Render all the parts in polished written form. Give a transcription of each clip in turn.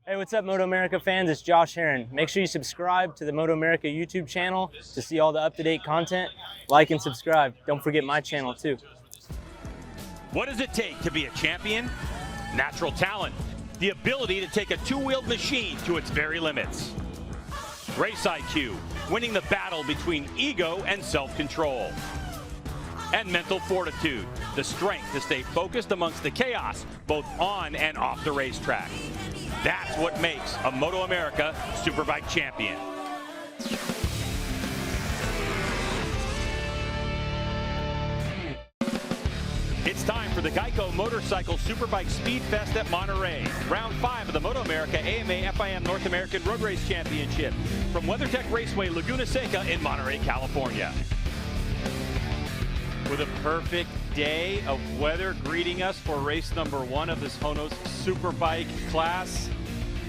Hey, what's up, MotoAmerica fans? It's Josh Heron. Make sure you subscribe to the MotoAmerica YouTube channel to see all the up-to-date content. Like and subscribe. Don't forget my channel, too. What does it take to be a champion? Natural talent. The ability to take a two-wheeled machine to its very limits. Race IQ. Winning the battle between ego and self-control. And mental fortitude. The strength to stay focused amongst the chaos, both on and off the racetrack. That's what makes a MotoAmerica Superbike champion. It's time for the Geico Motorcycle Superbike Speed Fest at Monterey. Round 5 of the MotoAmerica AMA FIM North American Road Race Championship from WeatherTech Raceway Laguna Seca in Monterey, California. With a perfect day of weather greeting us for race number 1 of this HONOS Superbike class.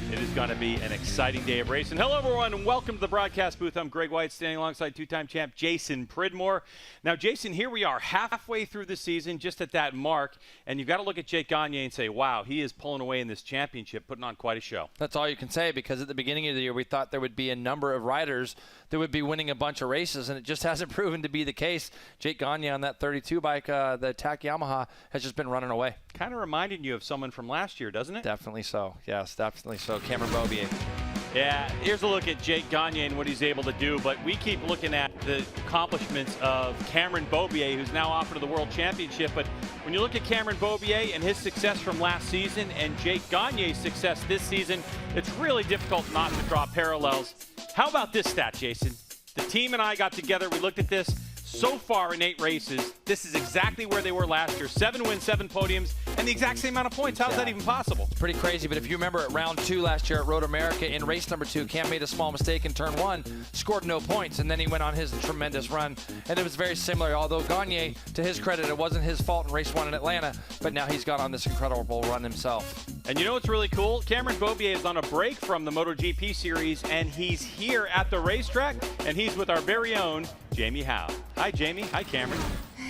It is going to be an exciting day of racing. Hello, everyone, and welcome to the broadcast booth. I'm Greg White, standing alongside two-time champ Jason Pridmore. Now, Jason, here we are halfway through the season, just at that mark, and you've got to look at Jake Gagne and say, wow, he is pulling away in this championship, putting on quite a show. That's all you can say, because at the beginning of the year, we thought there would be a number of riders that would be winning a bunch of races, and it just hasn't proven to be the case. Jake Gagne on that 32 bike, the TAC Yamaha, has just been running away. Kind of reminding you of someone from last year, doesn't it? Definitely so. Yes, definitely so. Cameron Beaubier. Yeah, here's a look at Jake Gagne and what he's able to do, but we keep looking at the accomplishments of Cameron Beaubier, who's now off to the World Championship. But when you look at Cameron Beaubier and his success from last season and Jake Gagne's success this season, it's really difficult not to draw parallels. How about this stat, Jason? The team and I got together, we looked at this. So far in 8 races, this is exactly where they were last year. 7 wins, 7 podiums, and the exact same amount of points. How's that even possible? Pretty crazy, but if you remember at round 2 last year at Road America, in race number 2, Cam made a small mistake in turn 1, scored no points, and then he went on his tremendous run. And it was very similar, although Gagne, to his credit, it wasn't his fault in race 1 in Atlanta, but now he's gone on this incredible run himself. And you know what's really cool? Cameron Beaubier is on a break from the MotoGP series, and he's here at the racetrack, and he's with our very own Jamie Howe. Hi, Jamie. Hi, Cameron.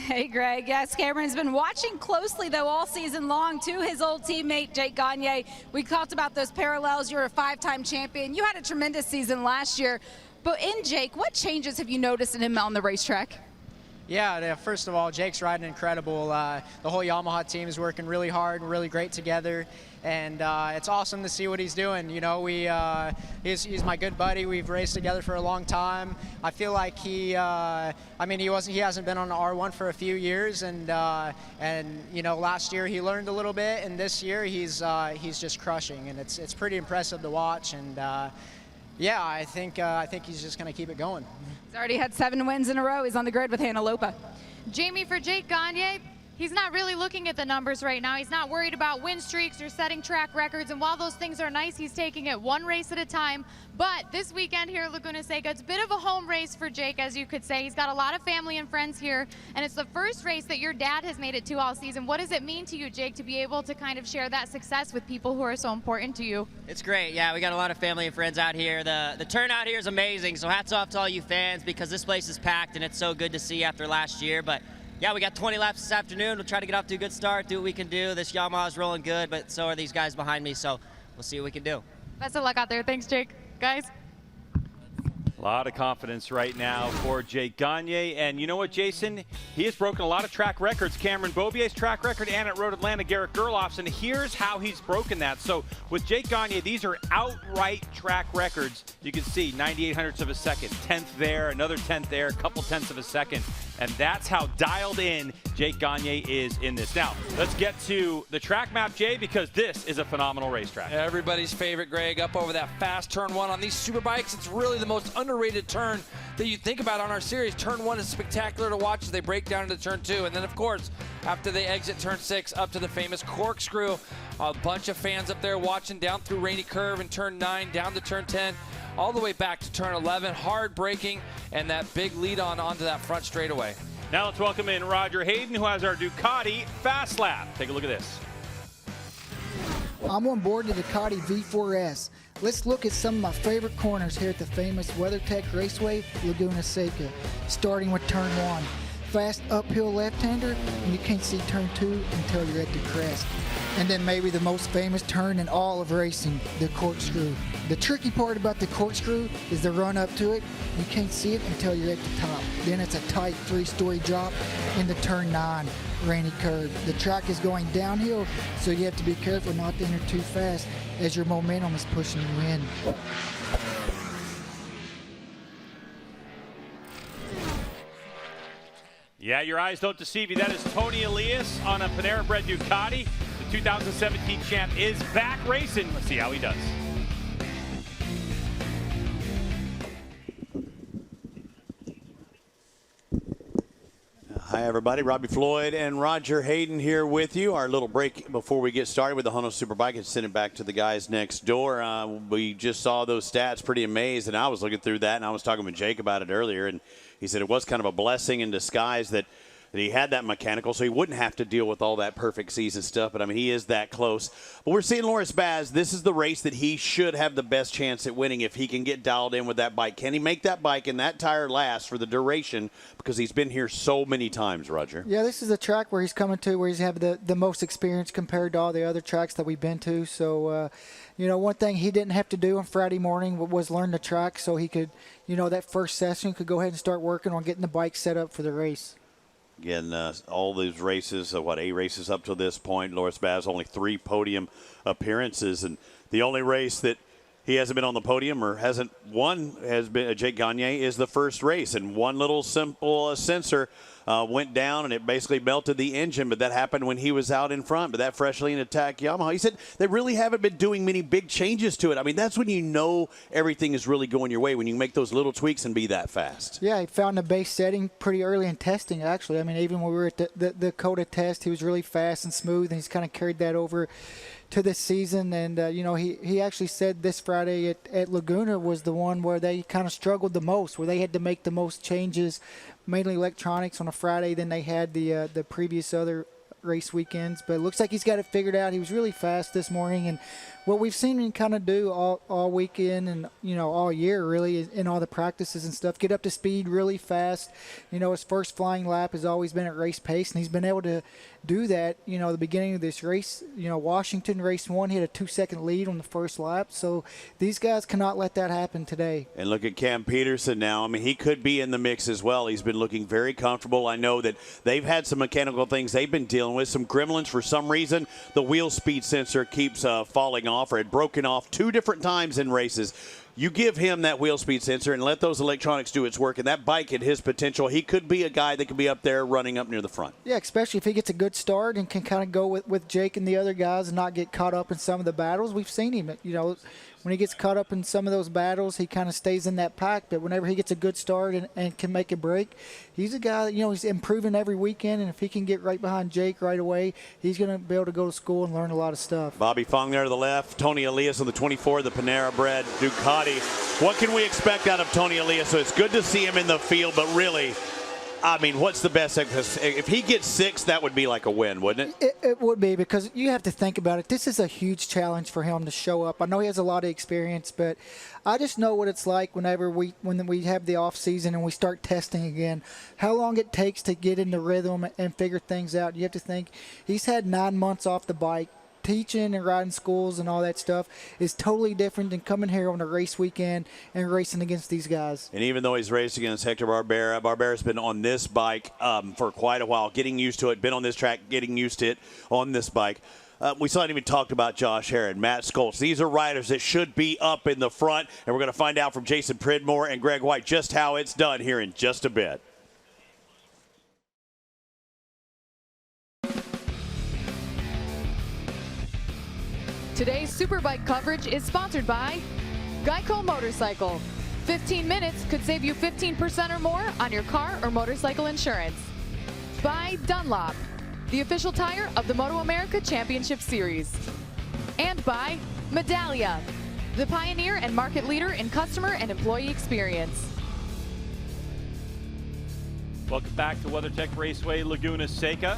Hey, Greg. Yes, Cameron's been watching closely, though, all season long to his old teammate, Jake Gagne. We talked about those parallels. You're a 5-time champion. You had a tremendous season last year. But in Jake, what changes have you noticed in him on the racetrack? Yeah, first of all, Jake's riding incredible. The whole Yamaha team is working really hard and really great together, and it's awesome to see what he's doing. You know, he's my good buddy. We've raced together for a long time. I feel like he hasn't been on the R1 for a few years, and you know, last year he learned a little bit, and this year he's just crushing, and it's pretty impressive to watch. And yeah, I think he's just going to keep it going. He's already had 7 wins in a row. He's on the grid with Hannah Lopa. Jamie, for Jake Gagne, he's not really looking at the numbers right now. He's not worried about win streaks or setting track records, and while those things are nice, he's taking it 1 race at a time. But this weekend here at Laguna Seca, it's a bit of a home race for Jake, as you could say. He's got a lot of family and friends here, and it's the first race that your dad has made it to all season. What does it mean to you, Jake, to be able to kind of share that success with people who are so important to you? It's great. Yeah, we got a lot of family and friends out here. The turnout here is amazing, so hats off to all you fans, because this place is packed, and it's so good to see after last year. But yeah, we got 20 laps this afternoon. We'll try to get off to a good start, do what we can do. This Yamaha's rolling good, but so are these guys behind me, so we'll see what we can do. Best of luck out there. Thanks, Jake. Guys. A lot of confidence right now for Jake Gagne. And you know what, Jason? He has broken a lot of track records. Cameron Beaubier's track record, and at Road Atlanta, Garrett Gerloff's. And here's how he's broken that. So with Jake Gagne, these are outright track records. You can see 98 of a second, 10th there, another 10th there, a couple tenths of a second. And that's how dialed in Jake Gagne is in this. Now, let's get to the track map, Jay, because this is a phenomenal racetrack. Everybody's favorite, Greg, up over that fast turn 1 on these Superbikes. It's really the most underrated turn that you think about on our series. Turn 1 is spectacular to watch as they break down into turn 2. And then, of course, after they exit turn 6, up to the famous Corkscrew. A bunch of fans up there watching down through Rainy Curve in turn 9, down to turn 10. All the way back to turn 11, hard braking, and that big lead onto that front straightaway. Now let's welcome in Roger Hayden, who has our Ducati Fast Lap. Take a look at this. I'm on board the Ducati V4S. Let's look at some of my favorite corners here at the famous WeatherTech Raceway Laguna Seca, starting with turn 1. fast uphill left-hander, and you can't see turn 2 until you're at the crest. And then maybe the most famous turn in all of racing, the corkscrew. The tricky part about the corkscrew is the run up to it. You can't see it until you're at the top. Then it's a tight 3-story drop into turn 9, rainy curve. The track is going downhill, so you have to be careful not to enter too fast as your momentum is pushing you in. Yeah, your eyes don't deceive you. That is Tony Elias on a Panera-bred Ducati. The 2017 champ is back racing. Let's see how he does. Hi, everybody. Robbie Floyd and Roger Hayden here with you. Our little break before we get started with the HONOS Superbike and send it back to the guys next door. We just saw those stats, pretty amazed, and I was looking through that, and I was talking with Jake about it earlier, and he said it was kind of a blessing in disguise that he had that mechanical, so he wouldn't have to deal with all that perfect season stuff. But, I mean, he is that close. But we're seeing Loris Baz. This is the race that he should have the best chance at winning if he can get dialed in with that bike. Can he make that bike and that tire last for the duration? Because he's been here so many times, Roger. Yeah, this is a track where he's coming to where he's having the most experience compared to all the other tracks that we've been to. So, you know, one thing he didn't have to do on Friday morning was learn the track so he could, you know, that first session could go ahead and start working on getting the bike set up for the race. Again, all these races, 8 races up to this point. Loris Baz, only 3 podium appearances. And the only race that he hasn't been on the podium or hasn't won has been Jake Gagne is the first race. And one little simple sensor went down, and it basically melted the engine. But that happened when he was out in front. But that freshly in attack Yamaha, he said they really haven't been doing many big changes to it. I mean, that's when you know everything is really going your way, when you make those little tweaks and be that fast. Yeah, he found the base setting pretty early in testing, actually. I mean, even when we were at the Dakota test, he was really fast and smooth, and he's kind of carried that over to this season. And, you know, he actually said this Friday at Laguna was the one where they kind of struggled the most, where they had to make the most changes, mainly electronics on a Friday than they had the previous other race weekends. But it looks like he's got it figured out. He was really fast this morning, and what we've seen him kind of do all weekend and, you know, all year really in all the practices and stuff, get up to speed really fast. You know, his first flying lap has always been at race pace, and he's been able to do that. You know, the beginning of this race, you know, Washington race 1, he had a 2-second lead on the first lap. So these guys cannot let that happen today. And look at Cam Peterson now. I mean, he could be in the mix as well. He's been looking very comfortable. I know that they've had some mechanical things they've been dealing with, some gremlins for some reason. The wheel speed sensor keeps falling off, or had broken off 2 different times in races. You give him that wheel speed sensor and let those electronics do its work, and that bike at his potential, he could be a guy that could be up there running up near the front. Yeah, especially if he gets a good start and can kind of go with Jake and the other guys and not get caught up in some of the battles. We've seen him, you know, when he gets caught up in some of those battles, he kind of stays in that pack. But whenever he gets a good start and can make a break, he's a guy that, you know, he's improving every weekend. And if he can get right behind Jake right away, he's going to be able to go to school and learn a lot of stuff. Bobby Fong there to the left. Tony Elias on the 24, the Panera-bred Ducati. What can we expect out of Tony Elias? So it's good to see him in the field, but really, I mean, what's the best? If he gets 6th, that would be like a win, wouldn't it? It would be, because you have to think about it. This is a huge challenge for him to show up. I know he has a lot of experience, but I just know what it's like whenever when we have the off season and we start testing again, how long it takes to get in the rhythm and figure things out. You have to think he's had 9 months off the bike. Teaching and riding schools and all that stuff is totally different than coming here on a race weekend and racing against these guys. And even though he's raced against Hector Barbera, Barbera's been on this bike for quite a while, getting used to it, been on this track, getting used to it on this bike. We still haven't even talked about Josh Herron, Matt Scholz. These are riders that should be up in the front, and we're going to find out from Jason Pridmore and Greg White just how it's done here in just a bit. Today's Superbike coverage is sponsored by Geico Motorcycle. 15 minutes could save you 15% or more on your car or motorcycle insurance. By Dunlop, the official tire of the MotoAmerica Championship Series. And by Medallia, the pioneer and market leader in customer and employee experience. Welcome back to WeatherTech Raceway Laguna Seca.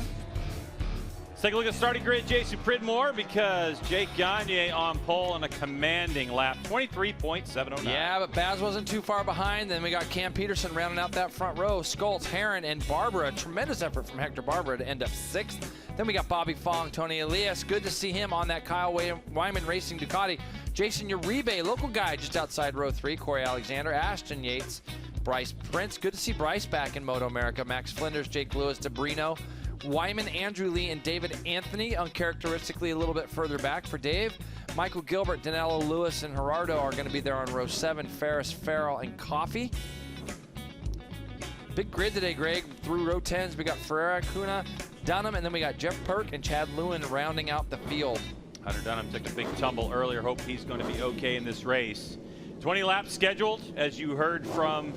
Let's take a look at the starting grid, Jason Pridmore, because Jake Gagne on pole on a commanding lap, 23.709. Yeah, but Baz wasn't too far behind. Then we got Cam Peterson rounding out that front row. Skoltz, Herron, and Barbara. Tremendous effort from Hector Barbara to end up 6th. Then we got Bobby Fong, Tony Elias. Good to see him on that Kyle Wyman Racing Ducati. Jason Uribe, local guy, just outside row 3. Corey Alexander, Ashton Yates, Bryce Prince. Good to see Bryce back in MotoAmerica. Max Flinders, Jake Lewis, DeBrino, Wyman, Andrew Lee, and David Anthony, uncharacteristically a little bit further back for Dave. Michael Gilbert, Danilo Lewis, and Gerardo are going to be there on row 7. Ferris, Farrell, and Coffey. Big grid today, Greg. Through row 10s, we got Ferreira, Cunha, Dunham, and then we got Jeff Perk and Chad Lewin rounding out the field. Hunter Dunham took a big tumble earlier. Hope he's going to be okay in this race. 20 laps scheduled, as you heard from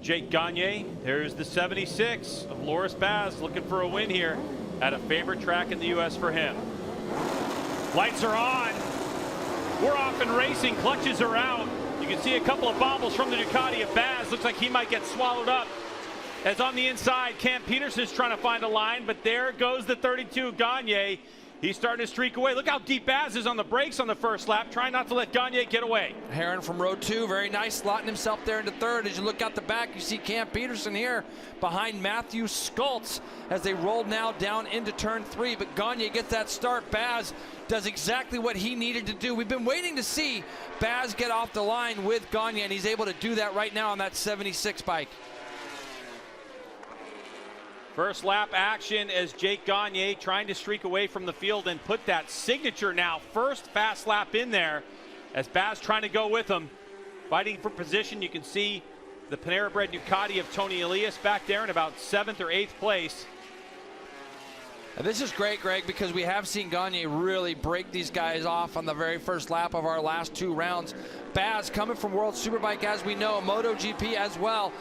Jake Gagne. There's the 76 of Loris Baz looking for a win here at a favorite track in the U.S. for him. Lights are on. We're off and racing. Clutches are out. You can see a couple of bobbles from the Ducati of Baz. Looks like he might get swallowed up. As on the inside, Cam Peterson's trying to find a line, but there goes the 32 Gagne. He's starting to streak away. Look how deep Baz is on the brakes on the first lap, trying not to let Gagne get away. Herron from row 2, very nice, slotting himself there into 3rd. As you look out the back, you see Cam Peterson here behind Matthew Skoltz as they roll now down into turn 3. But Gagne gets that start. Baz does exactly what he needed to do. We've been waiting to see Baz get off the line with Gagne, and he's able to do that right now on that 76 bike. First lap action as Jake Gagne trying to streak away from the field and put that signature now first fast lap in there as Baz trying to go with him. Fighting for position, you can see the Panera Bread Ducati of Tony Elias back there in about 7th or 8th place. And this is great, Greg, because we have seen Gagne really break these guys off on the very first lap of our last 2 rounds. Baz coming from World Superbike, as we know, MotoGP as well.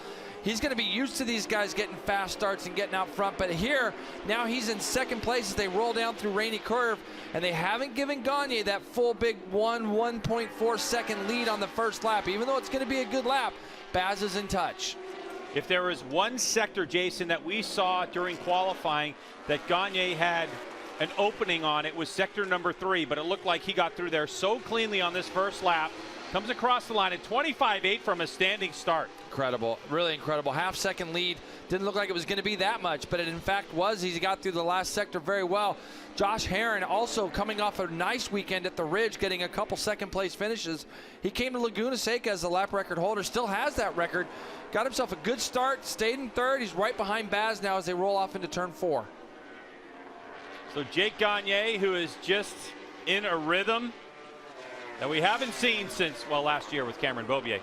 He's going to be used to these guys getting fast starts and getting out front. But here, now he's in 2nd place as they roll down through Rainy Curve. And they haven't given Gagne that full big 1.4 second lead on the first lap. Even though it's going to be a good lap, Baz is in touch. If there was one sector, Jason, that we saw during qualifying that Gagne had an opening on, it was sector number 3. But it looked like he got through there so cleanly on this first lap. Comes across the line at 25.8 from a standing start. Incredible, really incredible. Half-second lead. Didn't look like it was going to be that much, but it in fact was. He got through the last sector very well. Josh Herron also coming off a nice weekend at the Ridge, getting a couple second-place finishes. He came to Laguna Seca as the lap record holder, still has that record. Got himself a good start, stayed in 3rd. He's right behind Baz now as they roll off into turn 4. So Jake Gagne, who is just in a rhythm that we haven't seen since, well, last year with Cameron Beaubier.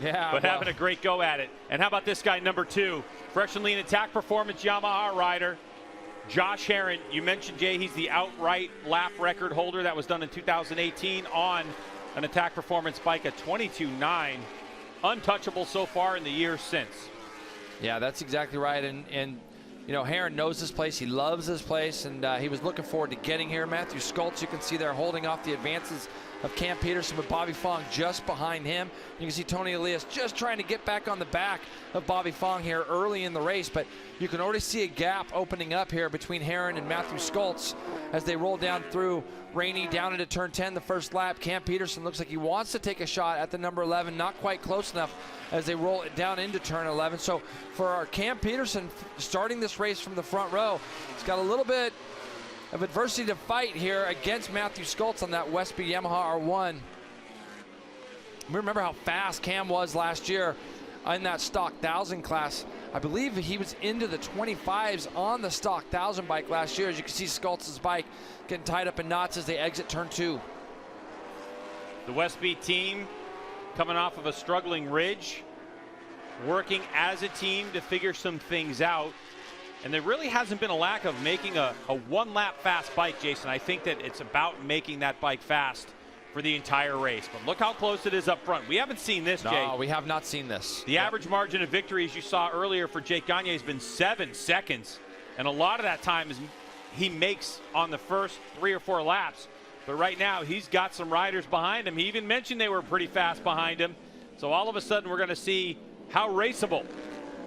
Yeah, but having a great go at it. And how about this guy, number 2, fresh and lean attack performance Yamaha rider, Josh Herron. You mentioned, Jay, he's the outright lap record holder. That was done in 2018 on an attack performance bike at 22.9. Untouchable so far in the years since. Yeah, that's exactly right. And you know, Herron knows this place. He loves this place, and he was looking forward to getting here. Matthew Skoltz, you can see there holding off the advances of Cam Peterson with Bobby Fong just behind him. You can see Tony Elias just trying to get back on the back of Bobby Fong here early in the race, but you can already see a gap opening up here between Herron and Matthew Skoltz as they roll down through Rainy down into turn 10 the first lap. Cam Peterson looks like he wants to take a shot at the number 11, not quite close enough as they roll it down into turn 11. So for our Cam Peterson starting this race from the front row, he's got a little bit of adversity to fight here against Matthew Skoltz on that Westby Yamaha R1. We remember how fast Cam was last year in that stock 1000 class. I believe he was into the 25s on the stock 1000 bike last year. As you can see, Skoltz's bike getting tied up in knots as they exit turn 2. The Westby team coming off of a struggling Ridge, working as a team to figure some things out. And there really hasn't been a lack of making a one-lap fast bike, Jason. I think that it's about making that bike fast for the entire race. But look how close it is up front. We haven't seen this, Jay. No, we have not seen this. The average margin of victory, as you saw earlier for Jake Gagne, has been 7 seconds. And a lot of that time is he makes on the first 3 or 4 laps. But right now, he's got some riders behind him. He even mentioned they were pretty fast behind him. So all of a sudden, we're going to see how raceable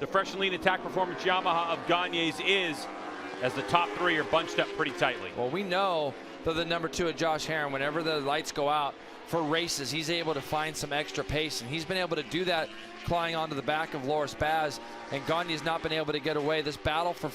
the fresh and lean attack performance Yamaha of Gagne's is as the top three are bunched up pretty tightly. Well, we know that the number 2 at Josh Herrin, whenever the lights go out for races, he's able to find some extra pace, and he's been able to do that clawing onto the back of Loris Baz, and Gagne's not been able to get away. This battle for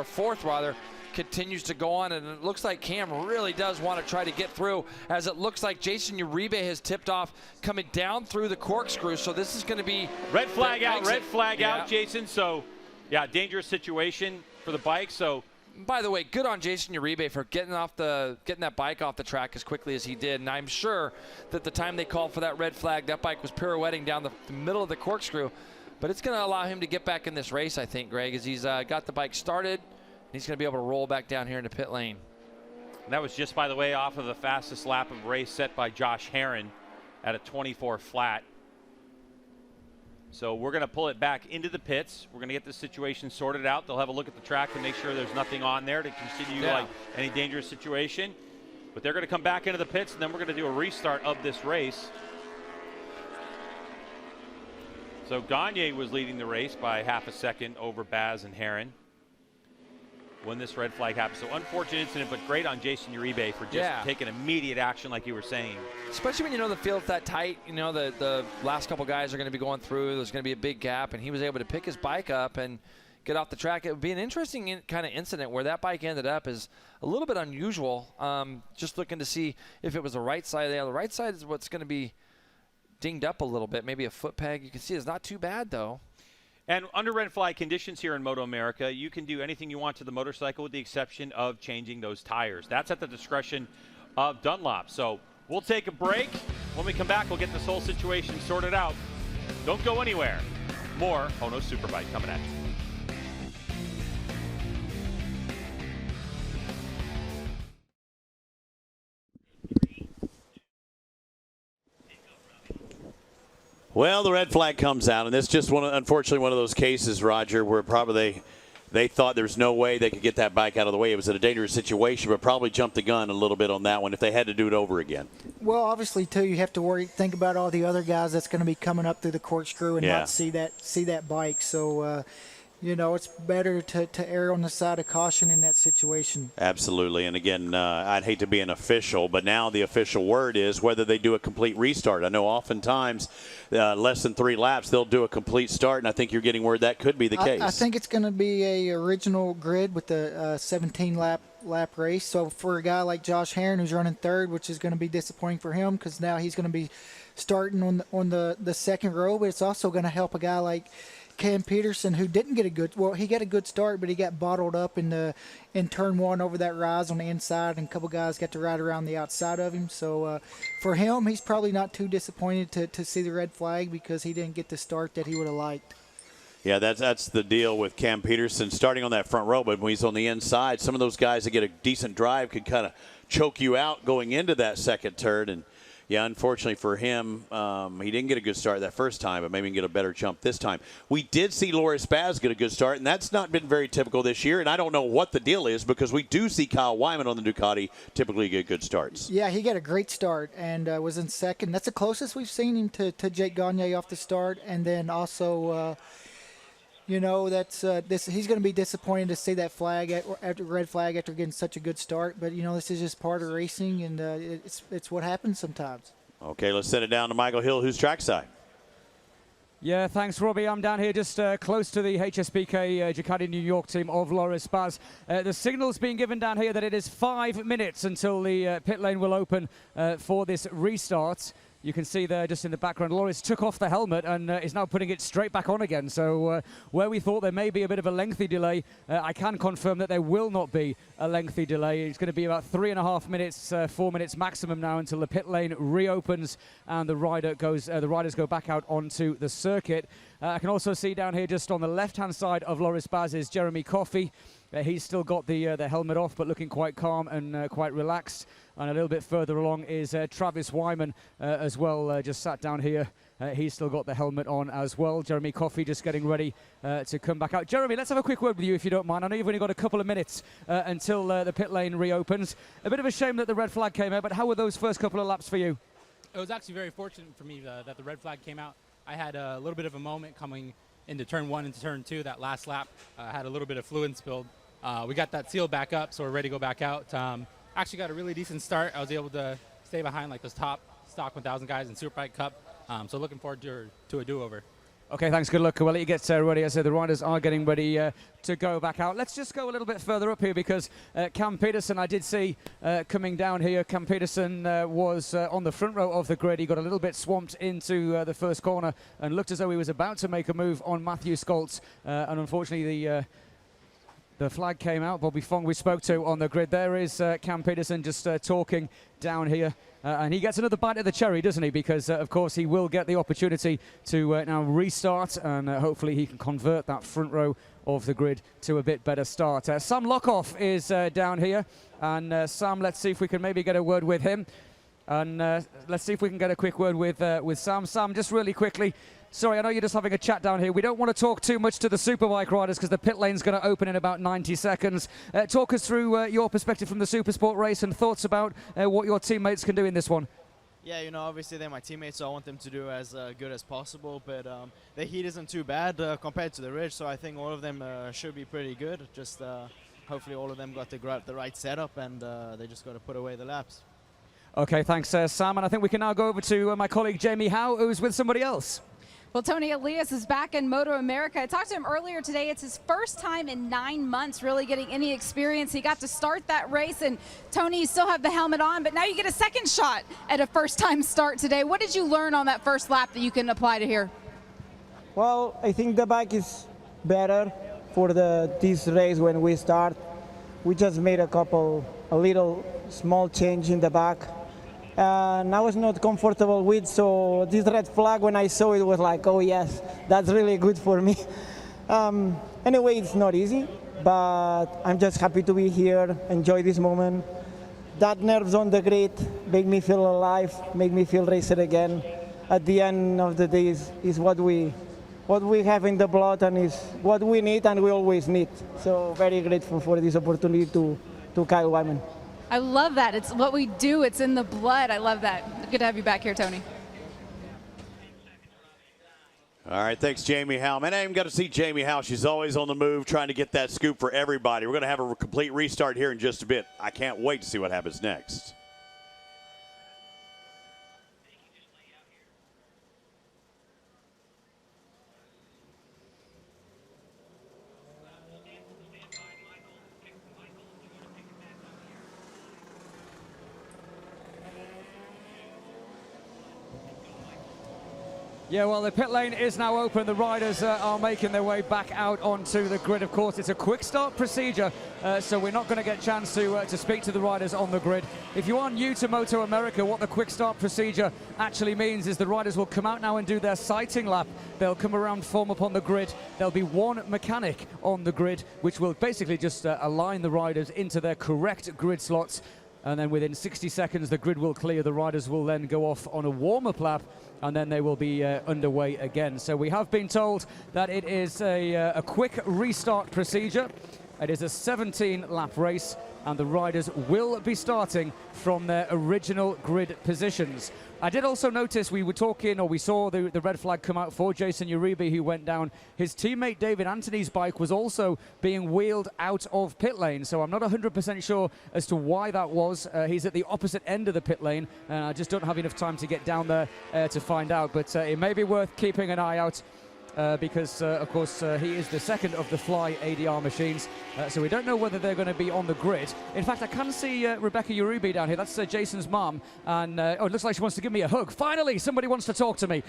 fourth rather, continues to go on, and it looks like Cam really does want to try to get through, as it looks like Jason Uribe has tipped off coming down through the corkscrew. So this is going to be red flag out, Jason. So yeah, dangerous situation for the bike. So by the way, good on Jason Uribe for getting that bike off the track as quickly as he did. And I'm sure that the time they called for that red flag, that bike was pirouetting down the middle of the corkscrew. But it's going to allow him to get back in this race, I think, Greg, as he's got the bike started. He's going to be able to roll back down here into pit lane. And that was just, by the way, off of the fastest lap of the race set by Josh Herrin at a 24 flat. So we're going to pull it back into the pits. We're going to get this situation sorted out. They'll have a look at the track to make sure there's nothing on there to continue like any dangerous situation. But they're going to come back into the pits, and then we're going to do a restart of this race. So Gagne was leading the race by half a second over Baz and Herrin when this red flag happened. So unfortunate incident, but great on Jason Uribe for just taking immediate action like you were saying. Especially when you know the field's that tight, you know the last couple guys are going to be going through, there's going to be a big gap, and he was able to pick his bike up and get off the track. It would be an interesting kind of incident where that bike ended up is a little bit unusual. Just looking to see if it was the right side. The right side is what's going to be dinged up a little bit, maybe a foot peg. You can see it's not too bad though. And under red flag conditions here in MotoAmerica, you can do anything you want to the motorcycle with the exception of changing those tires. That's at the discretion of Dunlop. So we'll take a break. When we come back, we'll get this whole situation sorted out. Don't go anywhere. More HONOS Superbike coming at you. Well, the red flag comes out, and it's just unfortunately one of those cases, Roger, where probably they thought there's no way they could get that bike out of the way. It was in a dangerous situation, but probably jumped the gun a little bit on that one if they had to do it over again. Well, obviously, too, you have to think about all the other guys that's going to be coming up through the corkscrew and not see that bike. So, you know, it's better to err on the side of caution in that situation. Absolutely. And again, I'd hate to be an official, but now the official word is whether they do a complete restart. I know oftentimes less than 3 laps, they'll do a complete start, and I think you're getting word that could be the case. I think it's going to be a original grid with a 17-lap race. So for a guy like Josh Herrin, who's running third, which is going to be disappointing for him because now he's going to be starting on the second row, but it's also going to help a guy like Cam Peterson, who didn't get he got a good start, but he got bottled up in turn 1 over that rise on the inside, and a couple guys got to ride around the outside of him. So for him, he's probably not too disappointed to see the red flag because he didn't get the start that he would have liked. Yeah, that's the deal with Cam Peterson starting on that front row, but when he's on the inside, some of those guys that get a decent drive could kind of choke you out going into that second turn. And yeah, unfortunately for him, he didn't get a good start that first time, but maybe he can get a better jump this time. We did see Loris Baz get a good start, and that's not been very typical this year, and I don't know what the deal is because we do see Kyle Wyman on the Ducati typically get good starts. Yeah, he got a great start and was in second. That's the closest we've seen him to Jake Gagne off the start, and then also you know, that's he's going to be disappointed to see that red flag after getting such a good start. But, you know, this is just part of racing, and it's what happens sometimes. Okay, let's send it down to Michael Hill, who's trackside. Yeah, thanks, Robbie. I'm down here just close to the HSBK Ducati New York team of Loris Baz. The signal's being given down here that it is 5 minutes until the pit lane will open for this restart. You can see there just in the background, Loris took off the helmet and is now putting it straight back on again. So where we thought there may be a bit of a lengthy delay, I can confirm that there will not be a lengthy delay. It's going to be about 3.5 minutes, 4 minutes maximum now until the pit lane reopens and the riders go back out onto the circuit. I can also see down here just on the left-hand side of Loris Baz is Jeremy Coffey. He's still got the helmet off, but looking quite calm and quite relaxed. And a little bit further along is Travis Wyman as well, just sat down here. He's still got the helmet on as well. Jeremy Coffey just getting ready to come back out. Jeremy, let's have a quick word with you if you don't mind. I know you've only got a couple of minutes until the pit lane reopens. A bit of a shame that the red flag came out, but how were those first couple of laps for you? It was actually very fortunate for me that the red flag came out. I had a little bit of a moment coming into turn 1 into turn 2. That last lap, I had a little bit of fluid spilled. we got that seal back up, so we're ready to go back out. Actually got a really decent start. I was able to stay behind like those top stock 1,000 guys in Superbike Cup. So looking forward to a do-over. Okay, thanks. Good luck. Well, you get ready. I said the riders are getting ready to go back out. Let's just go a little bit further up here because Cam Peterson, I did see coming down here. Cam Peterson was on the front row of the grid. He got a little bit swamped into the first corner and looked as though he was about to make a move on Matthew Skoltz. And unfortunately, the flag came out. Bobby Fong we spoke to on the grid. There is Cam Peterson just talking down here. And he gets another bite of the cherry, doesn't he? Because, of course, he will get the opportunity to now restart, and hopefully he can convert that front row of the grid to a bit better start. Sam Lockoff is down here, and Sam, let's see if we can maybe get a word with him. And let's see if we can get a quick word with Sam. Sam, just really quickly, sorry, I know you're just having a chat down here. We don't want to talk too much to the Superbike riders because the pit lane's going to open in about 90 seconds. Talk us through your perspective from the Supersport race and thoughts about what your teammates can do in this one. Yeah, you know, obviously they're my teammates, so I want them to do as good as possible. But the heat isn't too bad compared to the ridge, so I think all of them should be pretty good. Just hopefully all of them got the right setup, and they just got to put away the laps. Okay, thanks, Sam. And I think we can now go over to my colleague Jamie Howe, who's with somebody else. Well, Tony Elias is back in MotoAmerica. I talked to him earlier today. It's his first time in 9 months really getting any experience. He got to start that race, and Tony, you still have the helmet on, but now you get a second shot at a first-time start today. What did you learn on that first lap that you can apply to here? Well, I think the bike is better for this race when we start. We just made a little small change in the back. And I was not comfortable with, so this red flag, when I saw it, was like, oh yes, that's really good for me. Anyway, it's not easy, but I'm just happy to be here, enjoy this moment. That nerves on the grid make me feel alive, make me feel racer again. At the end of the day is what we have in the blood, and is what we need and we always need. So very grateful for this opportunity to Kyle Wyman. I love that. It's what we do. It's in the blood. I love that. Good to have you back here, Tony. All right, thanks, Jamie Howe. Man, I haven't got to see Jamie Howe. She's always on the move, trying to get that scoop for everybody. We're going to have a complete restart here in just a bit. I can't wait to see what happens next. Yeah, well, the pit lane is now open. The riders are making their way back out onto the grid. Of course, it's a quick start procedure, so we're not going to get a chance to speak to the riders on the grid. If you are new to MotoAmerica, what the quick start procedure actually means is the riders will come out now and do their sighting lap. They'll come around, form up on the grid. There'll be one mechanic on the grid, which will basically just align the riders into their correct grid slots. And then within 60 seconds, the grid will clear. The riders will then go off on a warm-up lap, and then they will be underway again. So we have been told that it is a quick restart procedure. It is a 17-lap race, and the riders will be starting from their original grid positions. I did also notice we saw the red flag come out for Jason Uribe, who went down. His teammate David Anthony's bike was also being wheeled out of pit lane, so I'm not 100% sure as to why that was. He's at the opposite end of the pit lane, and I just don't have enough time to get down there to find out, but it may be worth keeping an eye out. Because, of course, he is the second of the Fly ADR machines, so we don't know whether they're going to be on the grid. In fact, I can see Rebecca Uribe down here. That's Jason's mom, and oh, it looks like she wants to give me a hug. Finally, somebody wants to talk to me.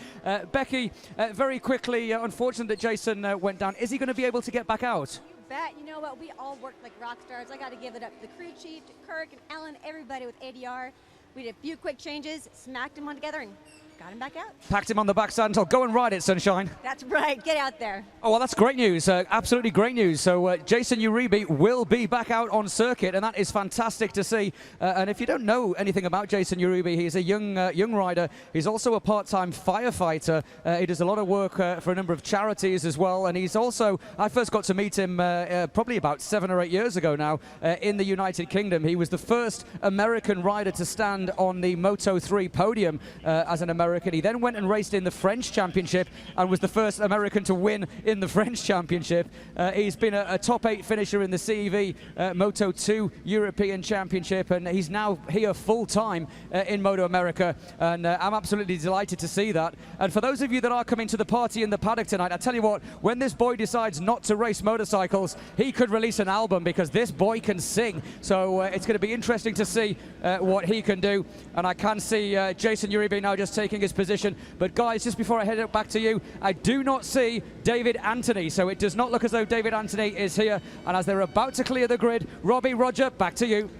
Becky, very quickly, unfortunate that Jason went down. Is he going to be able to get back out? Bet. You know what? We all worked like rock stars. I got to give it up to the crew chief, to Kirk and Ellen, everybody with ADR. We did a few quick changes, smacked them all together, and got him back out. Packed him on the backside and told, go and ride it, sunshine. That's right. Get out there. Oh, well, that's great news. Absolutely great news. So Jason Uribe will be back out on circuit, and that is fantastic to see. And if you don't know anything about Jason Uribe, he's a young rider. He's also a part-time firefighter. He does a lot of work for a number of charities as well. And he's also, I first got to meet him probably about 7 or 8 years ago now in the United Kingdom. He was the first American rider to stand on the Moto3 podium as an American American. He then went and raced in the French Championship and was the first American to win in the French Championship. He's been a top 8 finisher in the CEV Moto2 European Championship, and he's now here full-time in MotoAmerica, and I'm absolutely delighted to see that. And for those of you that are coming to the party in the paddock tonight, I tell you what, when this boy decides not to race motorcycles, he could release an album, because this boy can sing. So it's going to be interesting to see what he can do. And I can see Jason Uribe now just taking his position. But guys, just before I head it back to you, I do not see David Anthony. So it does not look as though David Anthony is here. And as they're about to clear the grid, Roger, back to you.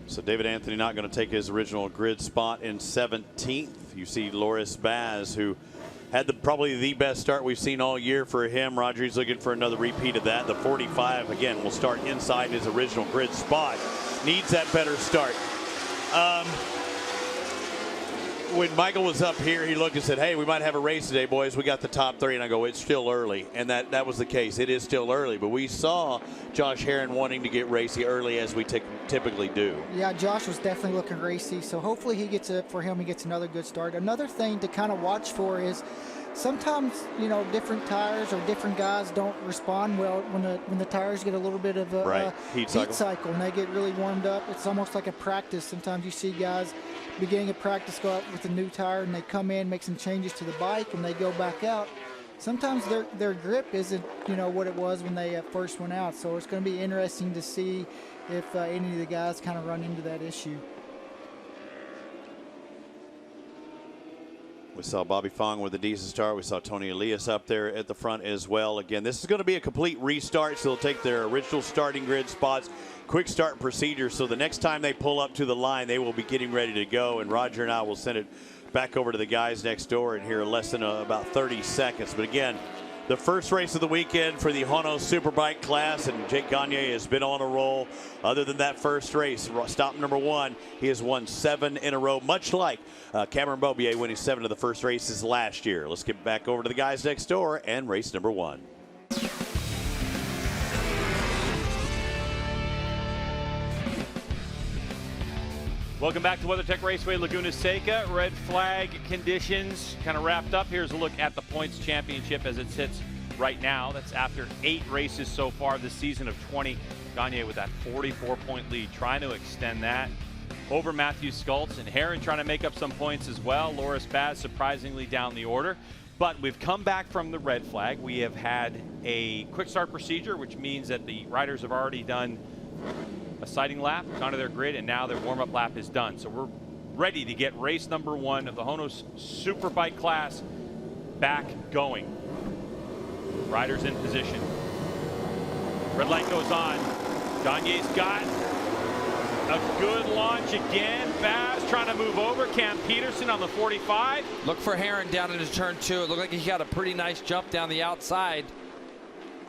So David Anthony not going to take his original grid spot in 17th. You see Loris Baz, who had probably the best start we've seen all year for him. Roger, he's looking for another repeat of that. The 45, again, will start inside his original grid spot. Needs that better start. When Michael was up here, he looked and said, hey, we might have a race today, boys. We got the top 3. And I go, it's still early. And that was the case. It is still early. But we saw Josh Herron wanting to get racy early, as we typically do. Yeah, Josh was definitely looking racy. So hopefully he gets another good start. Another thing to kind of watch for is sometimes, you know, different tires or different guys don't respond well when the tires get a little bit of a heat cycle and they get really warmed up. It's almost like a practice. Sometimes you see guys beginning of practice go out with a new tire and they come in, make some changes to the bike, and they go back out. Sometimes their grip isn't, you know, what it was when they first went out. So it's going to be interesting to see if any of the guys kind of run into that issue. We saw Bobby Fong with a decent start. We saw Tony Elias up there at the front as well. Again, this is going to be a complete restart, so they'll take their original starting grid spots. Quick start procedure, so the next time they pull up to the line, they will be getting ready to go. And Roger and I will send it back over to the guys next door in here less than about 30 seconds. But again, the first race of the weekend for the HONOS Superbike class, and Jake Gagne has been on a roll. Other than that first race, stop number 1, he has won 7 in a row, much like Cameron Beaubier winning 7 of the first races last year. Let's get back over to the guys next door and race number 1. Welcome back to WeatherTech Raceway Laguna Seca. Red flag conditions kind of wrapped up. Here's a look at the points championship as it sits right now. That's after 8 races so far this season of 20. Gagne with that 44-point lead, trying to extend that over Matthew Skultz, and Herron trying to make up some points as well. Loris Baz surprisingly down the order. But we've come back from the red flag. We have had a quick start procedure, which means that the riders have already done a sighting lap, gone to their grid, and now their warm-up lap is done. So we're ready to get race number 1 of the HONOS Superbike class back going. Riders in position. Red light goes on. Gagne's got a good launch again. Baz trying to move over. Cam Peterson on the 45. Look for Herron down into turn 2. It looked like he got a pretty nice jump down the outside.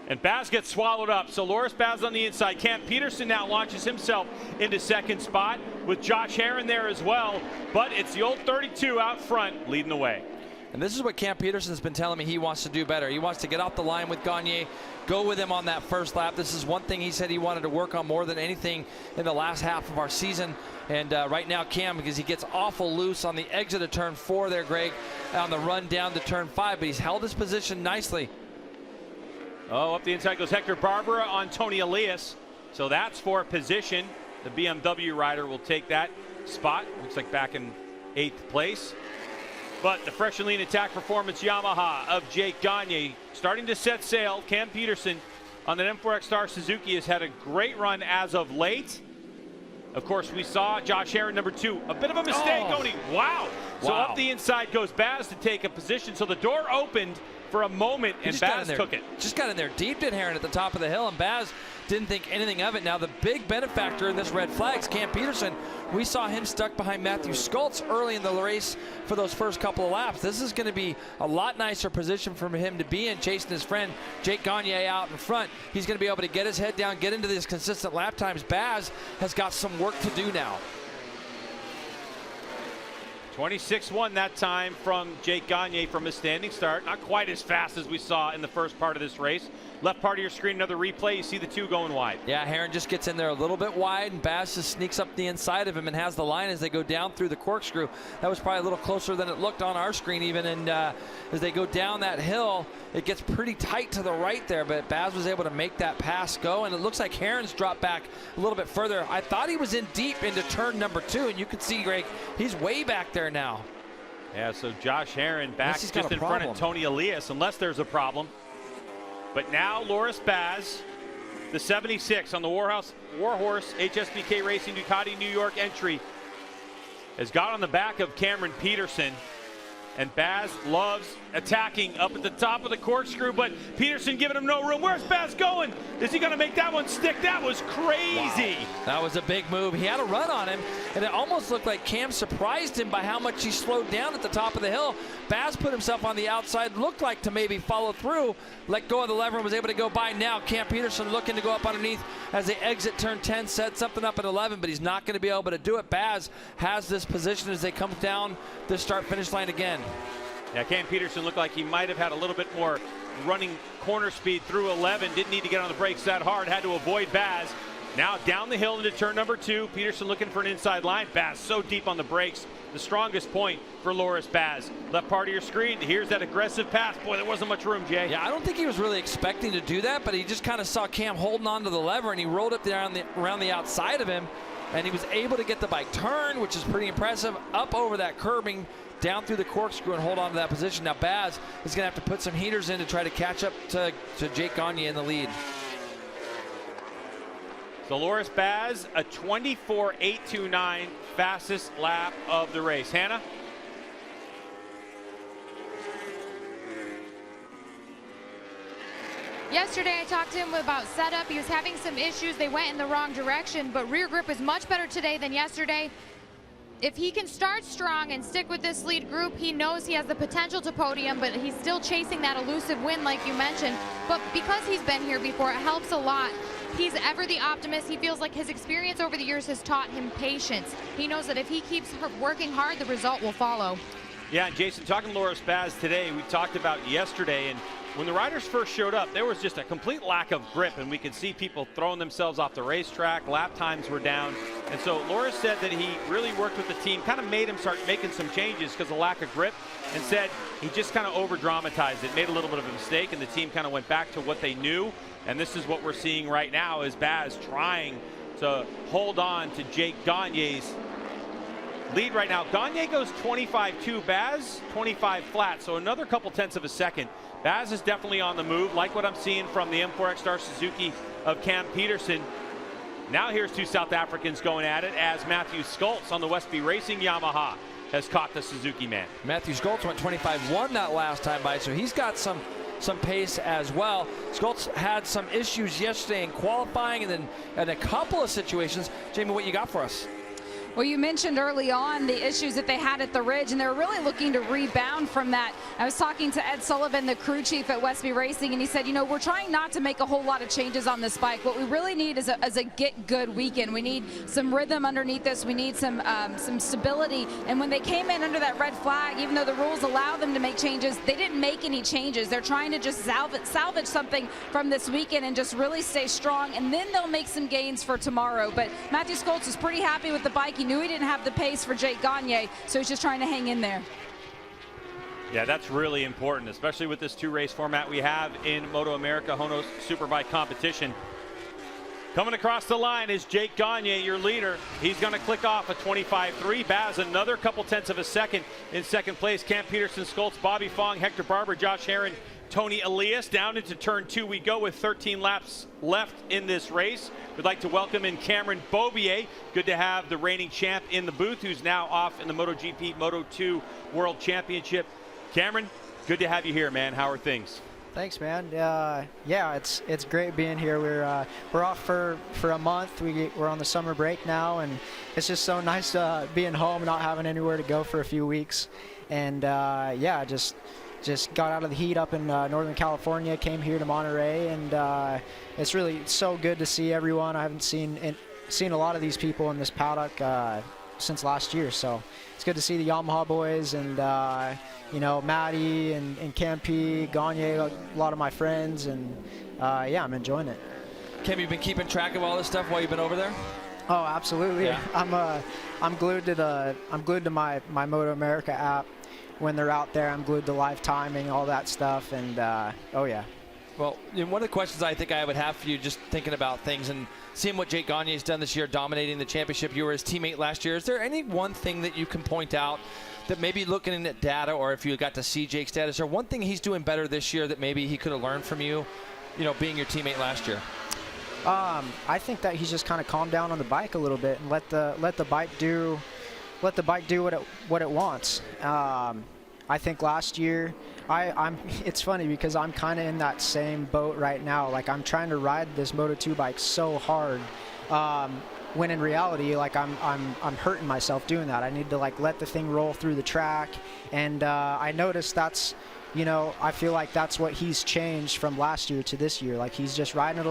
And Baz gets swallowed up. So Loris Baz on the inside. Cam Peterson now launches himself into second spot with Josh Herron there as well. But it's the old 32 out front leading the way. And this is what Cam Peterson's been telling me he wants to do better. He wants to get off the line with Gagne, go with him on that first lap. This is one thing he said he wanted to work on more than anything in the last half of our season. And right now Cam, because he gets awful loose on the exit of turn 4 there, Greg, on the run down to turn 5, but he's held his position nicely. Oh, up the inside goes Hector Barbera on Tony Elias. So that's for position. The BMW rider will take that spot. Looks like back in 8th place. But the fresh and lean attack performance Yamaha of Jake Gagne starting to set sail. Cam Peterson on the M4X Star Suzuki has had a great run as of late. Of course, we saw Josh Herron, number 2. A bit of a mistake going. Wow. So up the inside goes Baz to take a position. So the door opened for a moment, and Baz took it. Just got in there deep, did Herron at the top of the hill, and Baz didn't think anything of it. Now the big benefactor in this red flag's Cam Peterson. We saw him stuck behind Matthew Skultz early in the race for those first couple of laps. This is going to be a lot nicer position for him to be in, chasing his friend Jake Gagne out in front. He's going to be able to get his head down, get into these consistent lap times. Baz has got some work to do now. 26-1 that time from Jake Gagne from his standing start. Not quite as fast as we saw in the first part of this race. Left part of your screen, another replay. You see the two going wide. Yeah, Herron just gets in there a little bit wide, and Baz just sneaks up the inside of him and has the line as they go down through the corkscrew. That was probably a little closer than it looked on our screen even, and as they go down that hill, it gets pretty tight to the right there, but Baz was able to make that pass go, and it looks like Herron's dropped back a little bit further. I thought he was in deep into turn number 2, and you can see, Greg, he's way back there now. Yeah, so Josh Herron back just in front of Tony Elias, unless there's a problem. But now Loris Baz, the 76 on the Warhorse HSBK Racing Ducati New York entry, has got on the back of Cameron Peterson. And Baz loves attacking up at the top of the corkscrew, but Peterson giving him no room. Where's Baz going? Is he going to make that one stick? That was crazy. Wow. That was a big move. He had a run on him, and it almost looked like Cam surprised him by how much he slowed down at the top of the hill. Baz put himself on the outside, looked like to maybe follow through, let go of the lever, and was able to go by. Now Cam Peterson looking to go up underneath as they exit turn 10, set something up at 11, but he's not going to be able to do it. Baz has this position as they come down the start-finish line again. Yeah, Cam Peterson looked like he might have had a little bit more running corner speed through 11. Didn't need to get on the brakes that hard. Had to avoid Baz. Now down the hill into turn number 2. Peterson looking for an inside line. Baz so deep on the brakes. The strongest point for Loris Baz. Left part of your screen. Here's that aggressive pass. Boy, there wasn't much room, Jay. Yeah, I don't think he was really expecting to do that, but he just kind of saw Cam holding onto the lever, and he rolled up there around the outside of him, and he was able to get the bike turned, which is pretty impressive, up over that curbing, down through the corkscrew, and hold on to that position. Now Baz is going to have to put some heaters in to try to catch up to Jake Gagne in the lead. So Loris Baz, a 24.829 fastest lap of the race. Hannah? Yesterday I talked to him about setup. He was having some issues. They went in the wrong direction, but rear grip is much better today than yesterday. If he can start strong and stick with this lead group, he knows he has the potential to podium, but he's still chasing that elusive win like you mentioned. But because he's been here before, it helps a lot. He's ever the optimist. He feels like his experience over the years has taught him patience. He knows that if he keeps working hard, the result will follow. Yeah, and Jason, talking to Loris Baz today, we talked about yesterday, and when the riders first showed up, there was just a complete lack of grip, and we could see people throwing themselves off the racetrack. Lap times were down. And so Loris said that he really worked with the team, kind of made him start making some changes because of lack of grip, and said he just kind of over-dramatized it, made a little bit of a mistake, and the team kind of went back to what they knew. And this is what we're seeing right now is Baz trying to hold on to Jake Gagne's lead right now. Gagne goes 25.2, Baz 25 flat, so another couple tenths of a second. Baz is definitely on the move, like what I'm seeing from the M4 X-Star Suzuki of Cam Peterson. Now here's two South Africans going at it as Matthew Skoltz on the Westby Racing Yamaha has caught the Suzuki man. Matthew Skoltz went 25.1 that last time by, so he's got some pace as well. Skoltz had some issues yesterday in qualifying and then in a couple of situations. Jamie, what you got for us? Well, you mentioned early on the issues that they had at the Ridge, and they're really looking to rebound from that. I was talking to Ed Sullivan, the crew chief at Westby Racing, and he said, you know, we're trying not to make a whole lot of changes on this bike. What we really need is a get-good weekend. We need some rhythm underneath this. We need some stability. And when they came in under that red flag, even though the rules allow them to make changes, they didn't make any changes. They're trying to just salvage something from this weekend and just really stay strong, and then they'll make some gains for tomorrow. But Matthew Skoltz is pretty happy with the bike. He knew he didn't have the pace for Jake Gagne, so he's just trying to hang in there. Yeah, that's really important, especially with this two-race format we have in MotoAmerica HONOS Superbike competition. Coming across the line is Jake Gagne, your leader. He's going to click off a 25.3. Baz another couple tenths of a second in second place. Cam Peterson, Skoltz, Bobby Fong, Hector Barber, Josh Herron, Tony Elias. Down into turn 2 we go with 13 laps left in this race. We'd like to welcome in Cameron Beaubier. Good to have the reigning champ in the booth, who's now off in the MotoGP Moto2 World Championship. Cameron, good to have you here, man. How are things? Thanks, man. Yeah, it's great being here. We're off for a month. We're on the summer break now, and it's just so nice being home, not having anywhere to go for a few weeks. And yeah, just got out of the heat up in Northern California, came here to Monterey, and it's really so good to see everyone. I haven't seen a lot of these people in this paddock since last year. So it's good to see the Yamaha boys and you know, Matty and Campy, Gagne, a lot of my friends, and yeah, I'm enjoying it. Cam, you've been keeping track of all this stuff while you've been over there? Oh, absolutely. Yeah. I'm glued to my MotoAmerica app. When they're out there, I'm glued to live timing, all that stuff, and oh yeah. Well, one of the questions I think I would have for you, just thinking about things and seeing what Jake Gagne's done this year, dominating the championship. You were his teammate last year. Is there any one thing that you can point out that maybe looking at data, or if you got to see Jake's data, is there one thing he's doing better this year that maybe he could have learned from you, you know, being your teammate last year? I think that he's just kind of calmed down on the bike a little bit and let the bike do what it wants. I think last year, it's funny because I'm kind of in that same boat right now. Like, I'm trying to ride this Moto2 bike so hard, when in reality, like, I'm hurting myself doing that. I need to, like, let the thing roll through the track, and I noticed that's, you know, I feel like that's what he's changed from last year to this year. Like, he's just riding it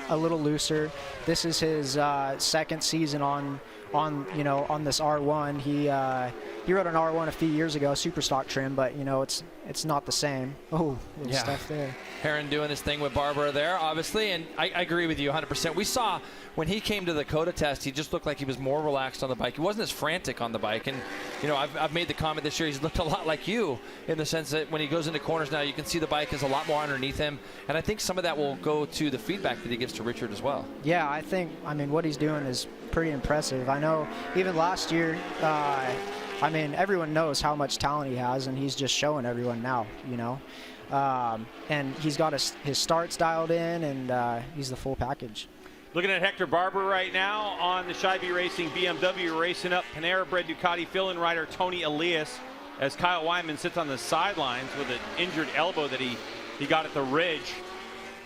a little looser. This is his second season on this R1. He rode an R1 a few years ago, super stock trim, but you know, it's not the same. Oh, there's stuff there. Heron doing his thing with Barbara there, obviously, and I agree with you 100%. We saw when he came to the COTA test, he just looked like he was more relaxed on the bike. He wasn't as frantic on the bike, and you know, I've made the comment this year, he's looked a lot like you in the sense that when he goes into corners now, you can see the bike is a lot more underneath him, and I think some of that will go to the feedback that he gives to Richard as well. Yeah, I mean, what he's doing is pretty impressive. I know even last year, I mean, everyone knows how much talent he has, and he's just showing everyone now, you know. And he's got his starts dialed in, and he's the full package. Looking at Hector Barber right now on the Scheibe Racing BMW, racing up Panera-bred Ducati fill-in rider Tony Elias as Kyle Wyman sits on the sidelines with an injured elbow that he got at the Ridge.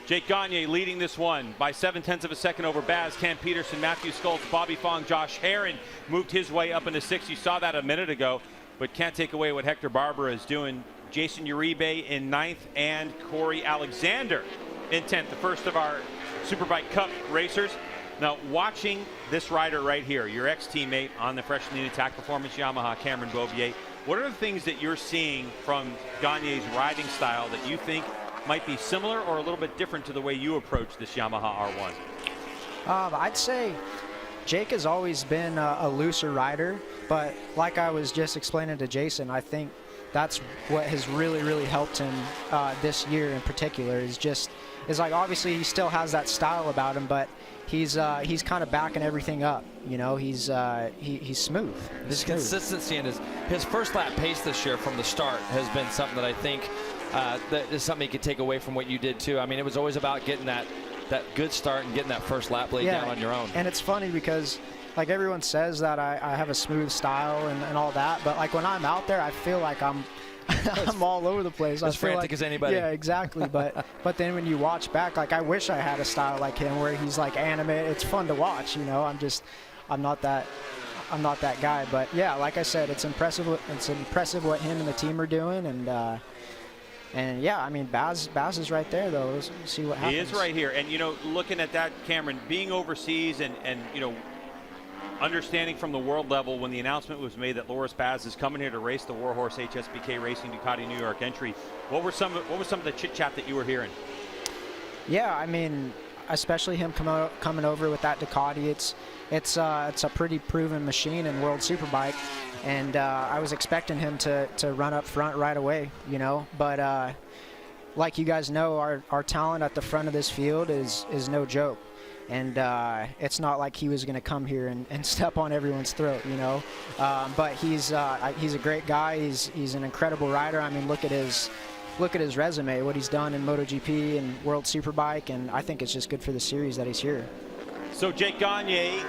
Jake Gagne leading this one by 0.7 of a second over Baz, Cam Peterson, Matthew Skoltz, Bobby Fong, Josh Herron moved his way up into 6th. You saw that a minute ago, but can't take away what Hector Barber is doing. Jason Uribe in 9th and Corey Alexander in 10th, the first of our Superbike Cup racers. Now, watching this rider right here, your ex-teammate on the freshly attack performance Yamaha, Cameron Beaubier, what are the things that you're seeing from Gagne's riding style that you think might be similar or a little bit different to the way you approach this Yamaha R1? I'd say Jake has always been a looser rider, but like I was just explaining to Jason, I think that's what has really helped him this year in particular. Is like, obviously he still has that style about him, but he's kind of backing everything up. You know, he's smooth. His consistency and his first lap pace this year from the start has been something that I think that is something you could take away from what you did too. I mean, it was always about getting that good start and getting that first lap laid down on your own. And it's funny because, like, everyone says that I have a smooth style and all that, but like when I'm out there, I feel like I'm all over the place. As frantic as anybody. Yeah, exactly. But then when you watch back, like, I wish I had a style like him where he's like animated. It's fun to watch, you know. I'm not that guy. But yeah, like I said, it's impressive. It's impressive what him and the team are doing, and yeah, I mean, Baz is right there, though. Let's see what happens. He is right here. And, you know, looking at that, Cameron, being overseas and you know, understanding from the world level when the announcement was made that Loris Baz is coming here to race the Warhorse HSBK Racing Ducati New York entry, what was some of the chit-chat that you were hearing? Yeah, I mean, especially him coming over with that Ducati, it's a pretty proven machine in World Superbike, and I was expecting him to run up front right away, you know. But like you guys know, our talent at the front of this field is no joke, and it's not like he was going to come here and step on everyone's throat, you know. But he's a great guy. He's an incredible rider. I mean, look at his resume, what he's done in MotoGP and World Superbike, and I think it's just good for the series that he's here. So Jake Gagne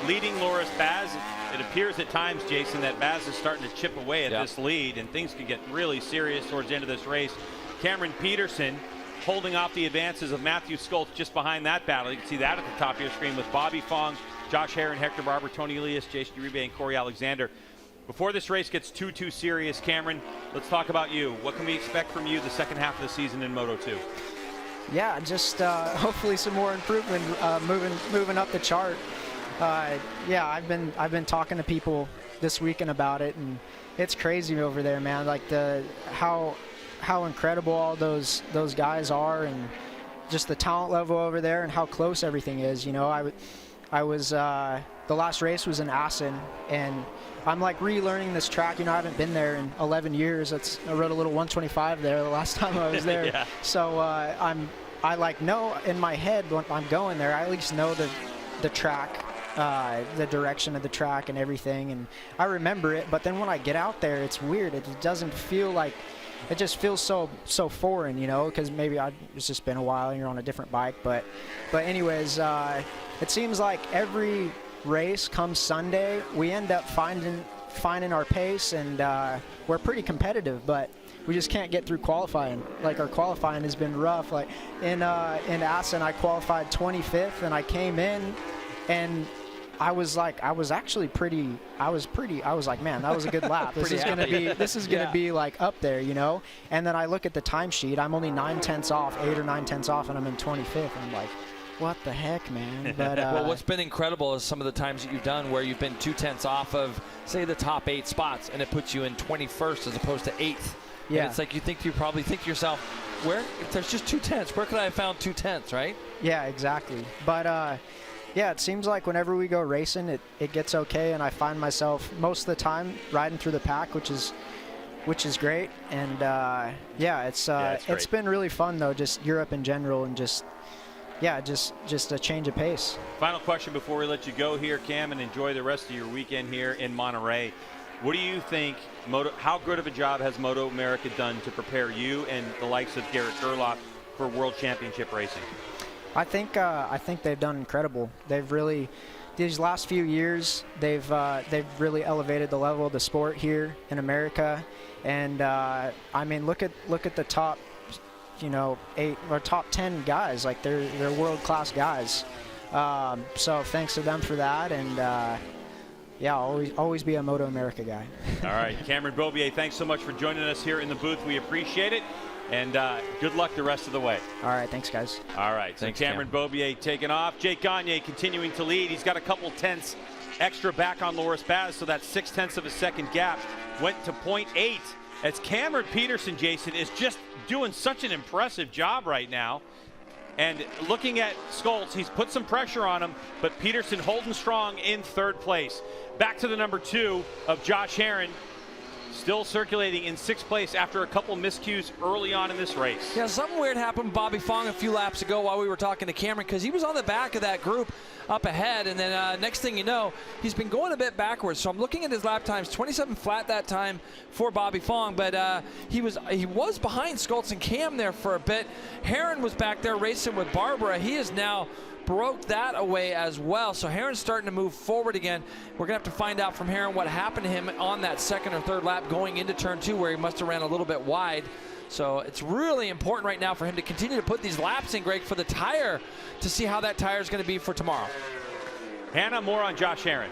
leading Loris Baz. It appears at times, Jason, that Baz is starting to chip away at this lead, and things could get really serious towards the end of this race. Cameron Peterson holding off the advances of Matthew Skoltz just behind that battle. You can see that at the top of your screen with Bobby Fong, Josh Herron, Hector Barber, Tony Elias, Jason Uribe, and Corey Alexander. Before this race gets too serious, Cameron, let's talk about you. What can we expect from you the second half of the season in Moto2? Yeah, just hopefully some more improvement, moving up the chart. Yeah, I've been talking to people this weekend about it, and it's crazy over there, man. Like how incredible all those guys are, and just the talent level over there, and how close everything is. You know, I was the last race was in Assen, and I'm like relearning this track. You know, I haven't been there in 11 years. I rode a little 125 there the last time I was there. Yeah. So I like know in my head when I'm going there, I at least know the track, the direction of the track and everything, and I remember it. But then when I get out there, it's weird. It doesn't feel like, it just feels so foreign, you know, because maybe it's just been a while and you're on a different bike. But anyways, it seems like every race comes Sunday, we end up finding our pace, and we're pretty competitive, but we just can't get through qualifying. Like, our qualifying has been rough. Like in Assen, I qualified 25th, and I came in, and I was like, man, that was a good lap. This is gonna be like up there, you know. And then I look at the timesheet, I'm only 9/10 off, 8 or 9/10 off, and I'm in 25th. And I'm like, what the heck, man? But well, what's been incredible is some of the times that you've done where you've been 2/10 off of, say, the top 8 spots, and it puts you in 21st as opposed to 8th. Yeah. And it's like you probably think to yourself, where, if there's just 2/10, where could I have found 2/10, right? Yeah, exactly. But yeah, it seems like whenever we go racing, it gets okay, and I find myself most of the time riding through the pack, which is great. And yeah, it's been really fun though, just Europe in general, and just a change of pace. Final question before we let you go here, Cam, and enjoy the rest of your weekend here in Monterey. What do you think, how good of a job has MotoAmerica done to prepare you and the likes of Garrett Gerlach for World Championship racing? I think they've done incredible. They've really, these last few years, they've really elevated the level of the sport here in America. And I mean, look at the top, you know, 8 or top 10 guys. Like, they're world-class guys. So thanks to them for that, and yeah, always be a MotoAmerica guy. All right, Cameron Beaubier, thanks so much for joining us here in the booth. We appreciate it, and good luck the rest of the way. All right, thanks, guys. All right, so Cameron Beaubier taking off. Jake Gagne continuing to lead. He's got a couple tenths extra back on Loris Baz, so that 0.6 of a second gap went to 0.8. As Cameron Peterson, Jason, is just doing such an impressive job right now. And looking at Scholz, he's put some pressure on him, but Peterson holding strong in 3rd place. Back to the number 2 of Josh Herrin, still circulating in 6th place after a couple miscues early on in this race. Yeah, something weird happened with Bobby Fong a few laps ago while we were talking to Cameron, because he was on the back of that group up ahead, and then next thing you know, he's been going a bit backwards. So I'm looking at his lap times, 27 flat that time for Bobby Fong, but he was behind Scholz and Cam there for a bit. Herrin was back there racing with Barbara. He is now broke that away as well. So Herrin's starting to move forward again. We're going to have to find out from Herrin what happened to him on that 2nd or 3rd lap going into turn 2, where he must have ran a little bit wide. So it's really important right now for him to continue to put these laps in, Greg, for the tire, to see how that tire is going to be for tomorrow. Hannah, more on Josh Herrin.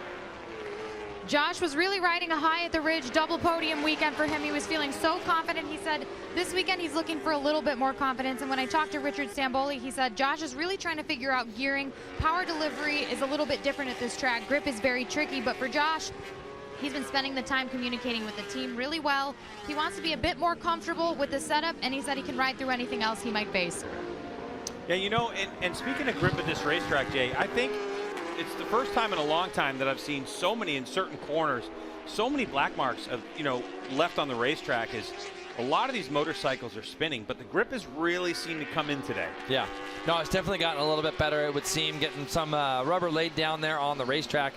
Josh was really riding a high at the Ridge, double podium weekend for him. He was feeling so confident. He said this weekend he's looking for a little bit more confidence. And when I talked to Richard Stamboli, he said Josh is really trying to figure out gearing. Power delivery is a little bit different at this track. Grip is very tricky, but for Josh, he's been spending the time communicating with the team really well. He wants to be a bit more comfortable with the setup, and he said he can ride through anything else he might face. Yeah, you know, and speaking of grip at this racetrack, Jay, I think it's the first time in a long time that I've seen so many in certain corners, so many black marks of, you know, left on the racetrack. Is a lot of these motorcycles are spinning, but the grip has really seemed to come in today. Yeah, no, it's definitely gotten a little bit better, it would seem, getting some rubber laid down there on the racetrack.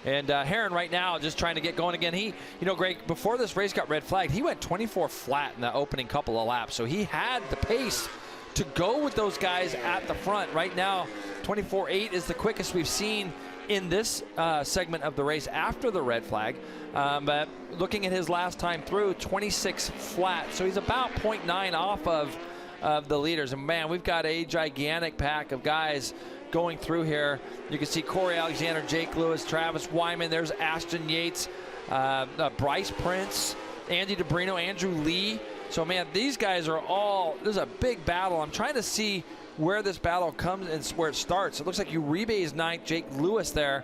And Herrin right now just trying to get going again. He, you know, Greg, before this race got red flagged, he went 24 flat in the opening couple of laps. So he had the pace to go with those guys at the front. Right now, 24.8 is the quickest we've seen in this segment of the race after the red flag. But looking at his last time through, 26 flat. So he's about 0.9 off of the leaders. And man, we've got a gigantic pack of guys going through here. You can see Corey Alexander, Jake Lewis, Travis Wyman. There's Ashton Yates, Bryce Prince, Andy DeBrino, Andrew Lee. So man, these guys are all, this is a big battle. I'm trying to see where this battle comes and where it starts. It looks like Uribe is 9th. Jake Lewis there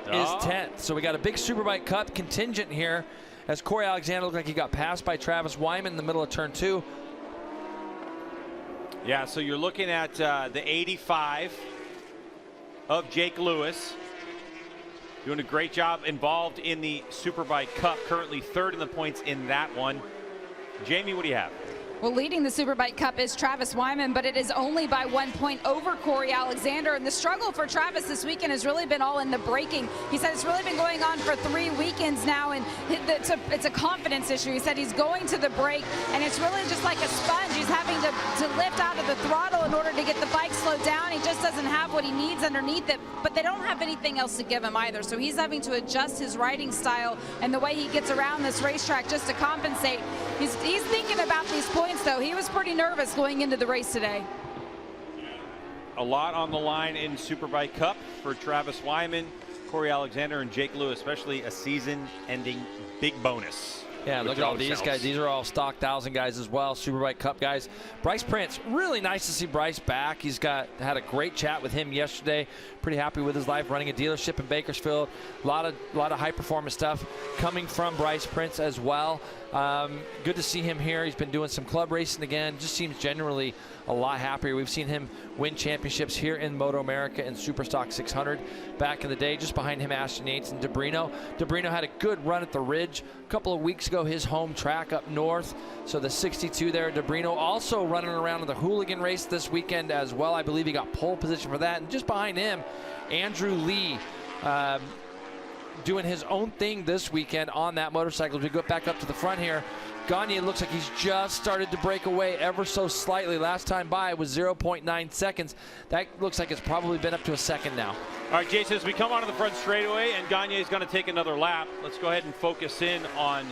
is 10th. So we got a big Superbike Cup contingent here as Corey Alexander looked like he got passed by Travis Wyman in the middle of turn 2. Yeah, so you're looking at the 85 of Jake Lewis. Doing a great job involved in the Superbike Cup, currently 3rd in the points in that one. Jamie, what do you have? Well, leading the Superbike Cup is Travis Wyman, but it is only by 1 point over Corey Alexander. And the struggle for Travis this weekend has really been all in the braking. He said it's really been going on for 3 weekends now, and it's a confidence issue. He said he's going to the brake, and it's really just like a sponge. He's having to lift out of the throttle in order to get the bike slowed down. He just doesn't have what he needs underneath it, but they don't have anything else to give him either. So he's having to adjust his riding style and the way he gets around this racetrack just to compensate. He's thinking about these points, though. He was pretty nervous going into the race today. A lot on the line in Superbike Cup for Travis Wyman, Corey Alexander, and Jake Lewis, especially a season-ending big bonus. Yeah, look at all these guys. These are all stock 1,000 guys as well, Superbike Cup guys. Bryce Prince, really nice to see Bryce back. He's had a great chat with him yesterday. Pretty happy with his life, running a dealership in Bakersfield. A lot of high-performance stuff coming from Bryce Prince as well. Good to see him here. He's been doing some club racing again. Just seems generally a lot happier. We've seen him win championships here in MotoAmerica and Superstock 600 back in the day. Just behind him, Ashton Yates and Debrino. Debrino had a good run at the Ridge a couple of weeks ago, his home track up north. So the 62 there, Debrino also running around in the Hooligan race this weekend as well. I believe he got pole position for that. And just behind him, Andrew Lee doing his own thing this weekend on that motorcycle. As we go back up to the front here, Gagne looks like he's just started to break away ever so slightly. Last time by it was 0.9 seconds. That looks like it's probably been up to a second now. All right, Jason, as we come onto the front straightaway and Gagne is going to take another lap, let's go ahead and focus in on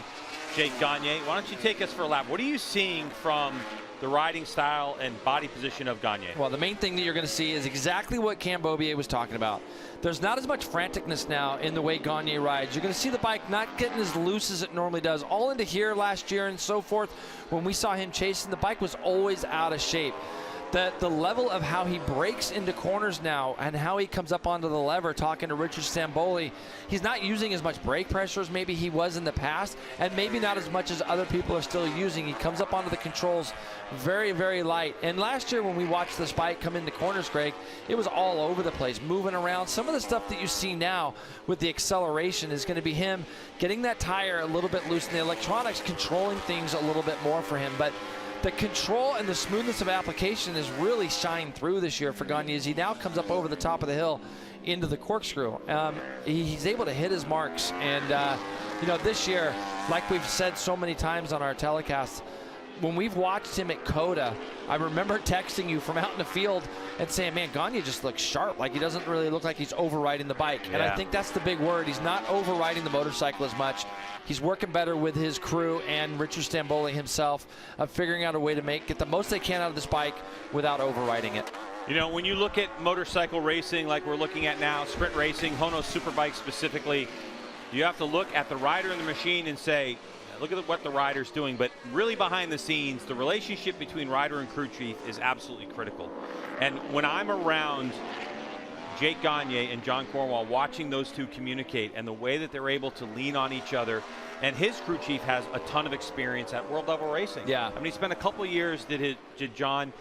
Jake Gagne. Why don't you take us for a lap? What are you seeing from the riding style and body position of Gagne? Well, the main thing that you're going to see is exactly what Cam Beaubier was talking about. There's not as much franticness now in the way Gagne rides. You're going to see the bike not getting as loose as it normally does. All into here last year and so forth, when we saw him chasing, the bike was always out of shape. The level of how he breaks into corners now and how he comes up onto the lever, talking to Richard Stamboli, he's not using as much brake pressure as maybe he was in the past, and maybe not as much as other people are still using. He comes up onto the controls very, very light. And last year when we watched this bike come into corners, Greg, it was all over the place, moving around. Some of the stuff that you see now with the acceleration is going to be him getting that tire a little bit loose and the electronics controlling things a little bit more for him. But the control and the smoothness of application is really shined through this year for Gagne as he now comes up over the top of the hill into the Corkscrew. He's able to hit his marks. And, you know, this year, like we've said so many times on our telecasts, when we've watched him at COTA, I remember texting you from out in the field and saying, man, Gagne just looks sharp. Like, he doesn't really look like he's overriding the bike. Yeah. And I think that's the big word. He's not overriding the motorcycle as much. He's working better with his crew and Richard Stamboli himself of figuring out a way to get the most they can out of this bike without overriding it. You know, when you look at motorcycle racing like we're looking at now, sprint racing, HONOS Superbike specifically, you have to look at the rider and the machine and say, look at what the rider's doing, but really behind the scenes, the relationship between rider and crew chief is absolutely critical. And when I'm around Jake Gagne and John Cornwall watching those two communicate and the way that they're able to lean on each other, and his crew chief has a ton of experience at world level racing. Yeah. I mean, he spent a couple of years, did John,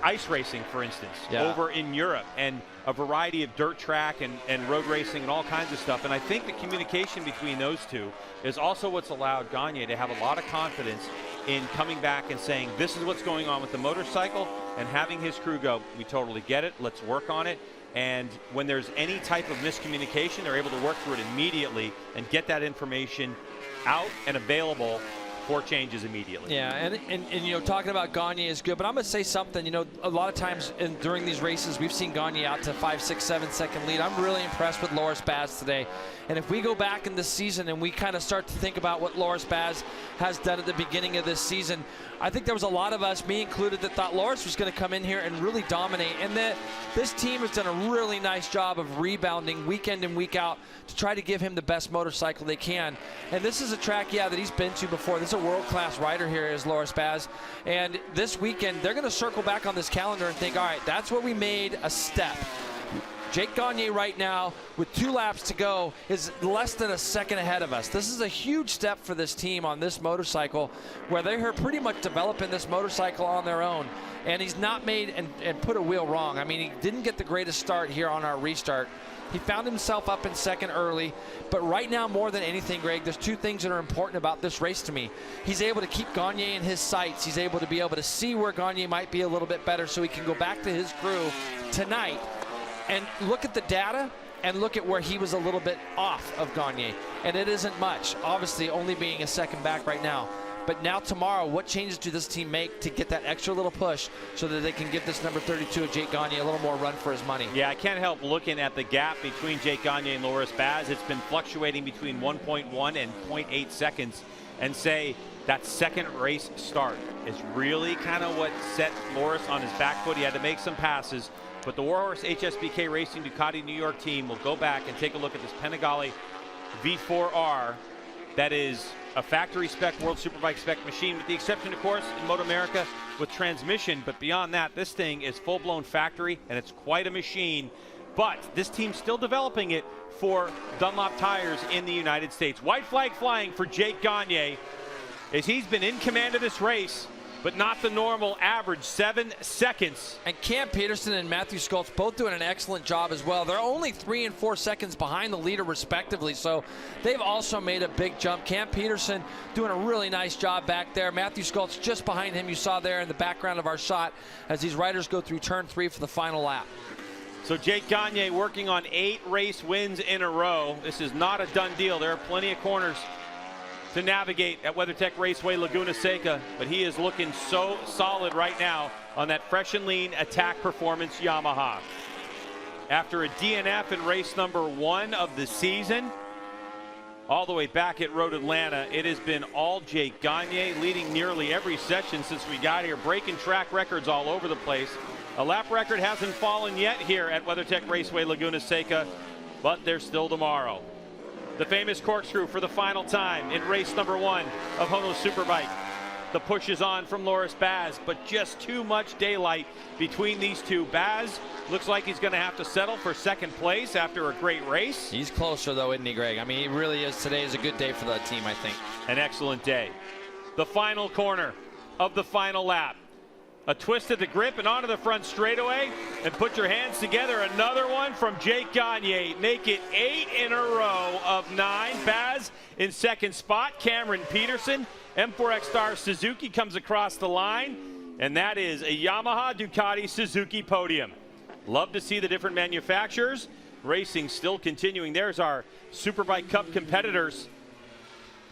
ice racing, for instance, over in Europe, and a variety of dirt track and road racing and all kinds of stuff. And I think the communication between those two is also what's allowed Gagne to have a lot of confidence in coming back and saying, this is what's going on with the motorcycle, and having his crew go, we totally get it, let's work on it. And when there's any type of miscommunication, they're able to work through it immediately and get that information out and available for changes immediately. Yeah, and you know, talking about Gagne is good, but I'm going to say something. You know, a lot of times during these races, we've seen Gagne out to 5, 6, 7 second lead. I'm really impressed with Loris Baz today. And if we go back in this season and we kind of start to think about what Loris Baz has done at the beginning of this season, I think there was a lot of us, me included, that thought Loris was going to come in here and really dominate. And that this team has done a really nice job of rebounding week in and week out to try to give him the best motorcycle they can. And this is a track, yeah, that he's been to before. This is a world-class rider here, is Loris Baz. And this weekend, they're going to circle back on this calendar and think, all right, that's where we made a step. Jake Gagne right now, with 2 laps to go, is less than a second ahead of us. This is a huge step for this team on this motorcycle, where they're pretty much developing this motorcycle on their own. And he's not made and put a wheel wrong. I mean, he didn't get the greatest start here on our restart. He found himself up in second early, but right now, more than anything, Greg, there's 2 things that are important about this race to me. He's able to keep Gagne in his sights. He's able to see where Gagne might be a little bit better, so he can go back to his crew tonight and look at the data and look at where he was a little bit off of Gagne. And it isn't much, obviously only being a second back right now. But now tomorrow, what changes do this team make to get that extra little push so that they can give this number 32 of Jake Gagne a little more run for his money? Yeah, I can't help looking at the gap between Jake Gagne and Loris Baz. It's been fluctuating between 1.1 and 0.8 seconds, and say that second race start is really kind of what set Loris on his back foot. He had to make some passes. But the Warhorse HSBK Racing Ducati New York team will go back and take a look at this Panigale V4R that is a factory spec World Superbike spec machine, with the exception, of course, in MotoAmerica with transmission. But beyond that, this thing is full-blown factory, and it's quite a machine. But this team's still developing it for Dunlop tires in the United States. White flag flying for Jake Gagne, as he's been in command of this race, but not the normal average, 7 seconds. And Cam Peterson and Matthew Schultz both doing an excellent job as well. They're only 3 and 4 seconds behind the leader respectively, so they've also made a big jump. Cam Peterson doing a really nice job back there. Matthew Schultz just behind him, you saw there in the background of our shot, as these riders go through turn 3 for the final lap. So Jake Gagne working on 8 race wins in a row. This is not a done deal. There are plenty of corners to navigate at WeatherTech Raceway Laguna Seca, but he is looking so solid right now on that fresh and lean Attack Performance Yamaha. After a DNF in race number 1 of the season, all the way back at Road Atlanta, it has been all Jake Gagne, leading nearly every session since we got here, breaking track records all over the place. A lap record hasn't fallen yet here at WeatherTech Raceway Laguna Seca, but there's still tomorrow. The famous corkscrew for the final time in race number 1 of HONOS Superbike. The push is on from Loris Baz, but just too much daylight between these two. Baz looks like he's going to have to settle for second place after a great race. He's closer though, isn't he, Greg? I mean, he really is. Today is a good day for the team, I think. An excellent day. The final corner of the final lap. A twist at the grip and onto the front straightaway, and put your hands together. Another one from Jake Gagne. Make it 8 in a row of 9. Baz in second spot. Cameron Peterson, M4X Star Suzuki comes across the line, and that is a Yamaha Ducati Suzuki podium. Love to see the different manufacturers. Racing still continuing. There's our Superbike Cup competitors.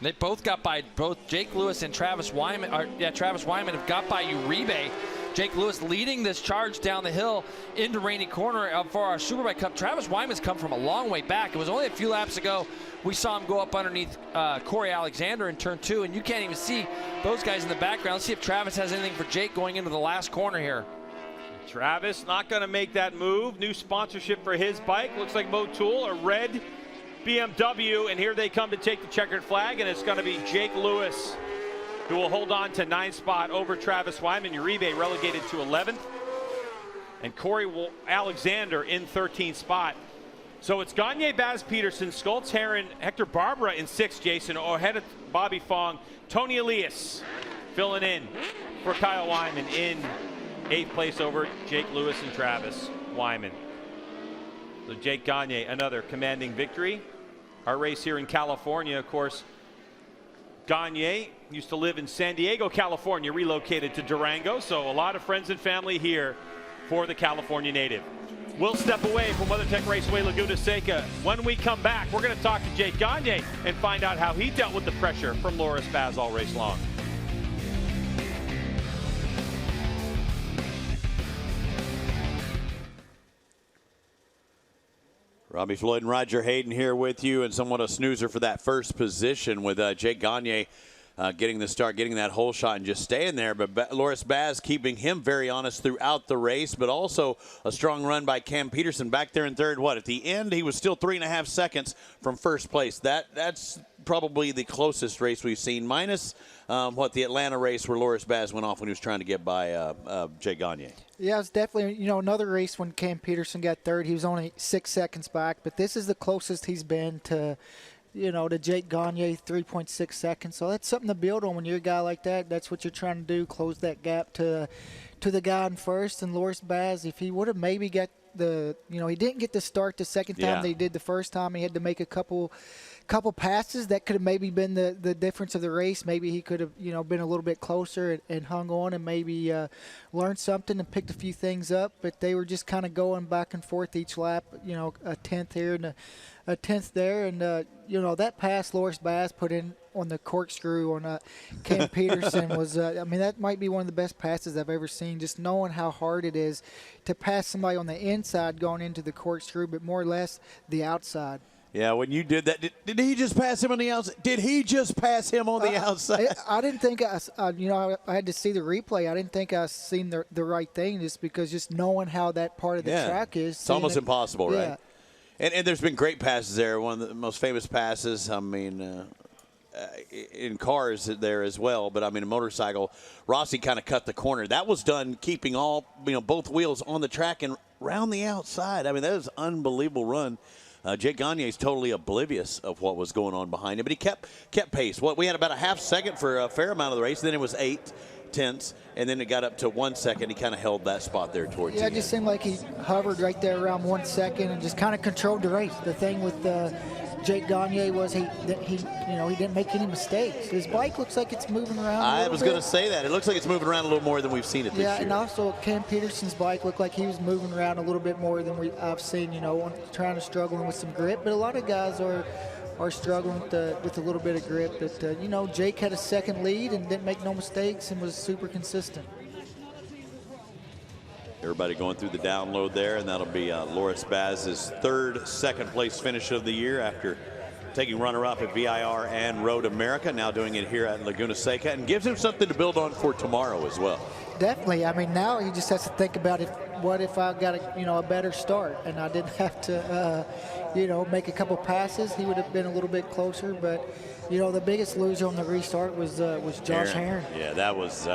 They both got by, both Jake Lewis and Travis Wyman, Travis Wyman have got by Uribe. Jake Lewis leading this charge down the hill into Rainy Corner for our Superbike Cup. Travis Wyman's come from a long way back. It was only a few laps ago we saw him go up underneath Corey Alexander in turn 2, and you can't even see those guys in the background. Let's see if Travis has anything for Jake going into the last corner here. Travis not going to make that move. New sponsorship for his bike. Looks like Motul, a red BMW, and here they come to take the checkered flag, and it's going to be Jake Lewis who will hold on to 9th spot over Travis Wyman. Uribe relegated to 11th, and Corey Alexander in 13th spot. So it's Gagne, Baz, Peterson, Schultz, Herron, Hector Barbara in 6th, Jason, ahead of Bobby Fong. Tony Elias filling in for Kyle Wyman in 8th place over Jake Lewis and Travis Wyman. So Jake Gagne, another commanding victory. Our race here in California, of course, Gagne used to live in San Diego, California, relocated to Durango, so a lot of friends and family here for the California native. We'll step away from WeatherTech Raceway Laguna Seca. When we come back, we're going to talk to Jake Gagne and find out how he dealt with the pressure from Loris Baz all race long. Robbie Floyd and Roger Hayden here with you, and somewhat a snoozer for that first position with Jake Gagne getting the start, getting that hole shot, and just staying there. But Loris Baz keeping him very honest throughout the race, but also a strong run by Cam Peterson back there in third. At the end, he was still 3.5 seconds from first place. That's probably the closest race we've seen, minus the Atlanta race where Loris Baz went off when he was trying to get by Jake Gagne. Yeah, it's definitely, another race when Cam Peterson got third. He was only 6 seconds back, but this is the closest he's been to Jake Gagne, 3.6 seconds. So that's something to build on when you're a guy like that. That's what you're trying to do, close that gap to the guy in first. And Loris Baz, if he would have maybe got he didn't get to start the second time that he did the first time. He had to make a couple passes. That could have maybe been the difference of the race. Maybe he could have, been a little bit closer and hung on and maybe learned something and picked a few things up. But they were just kind of going back and forth each lap, a tenth here and a tenth there. And, that pass Loris Baz put in on the corkscrew on Cam Peterson was, that might be one of the best passes I've ever seen, just knowing how hard it is to pass somebody on the inside going into the corkscrew, but more or less the outside. Yeah, when you did that, did he just pass him on the outside? Did he just pass him on the outside? I didn't think I had to see the replay. I didn't think I seen the right thing, just because just knowing how that part of the track is. It's almost impossible, right? And there's been great passes there. One of the most famous passes, in cars there as well, but a motorcycle, Rossi kind of cut the corner. That was done keeping both wheels on the track and round the outside. That was an unbelievable run. Jake Gagne is totally oblivious of what was going on behind him, but he kept pace. We had about a half second for a fair amount of the race. Then it was 8 tenths, and then it got up to 1 second. He kind of held that spot there towards the end. It just seemed like he hovered right there around 1 second and just kind of controlled the race. The thing with Jake Gagne was he didn't make any mistakes. His bike looks like it's moving around. I was going to say that. It looks like it's moving around a little more than we've seen it this year. Yeah, and also Cam Peterson's bike looked like he was moving around a little bit more than I've seen, trying to struggling with some grip. But a lot of guys are struggling with a little bit of grip. But, Jake had a second lead and didn't make no mistakes and was super consistent. Everybody going through the download there, and that'll be Loris Baz's third second-place finish of the year after taking runner-up at VIR and MotoAmerica, now doing it here at Laguna Seca, and gives him something to build on for tomorrow as well. Definitely. Now he just has to think about what if I got a better start and I didn't have to, make a couple passes. He would have been a little bit closer, but the biggest loser on the restart was Josh Herrin. Yeah, that was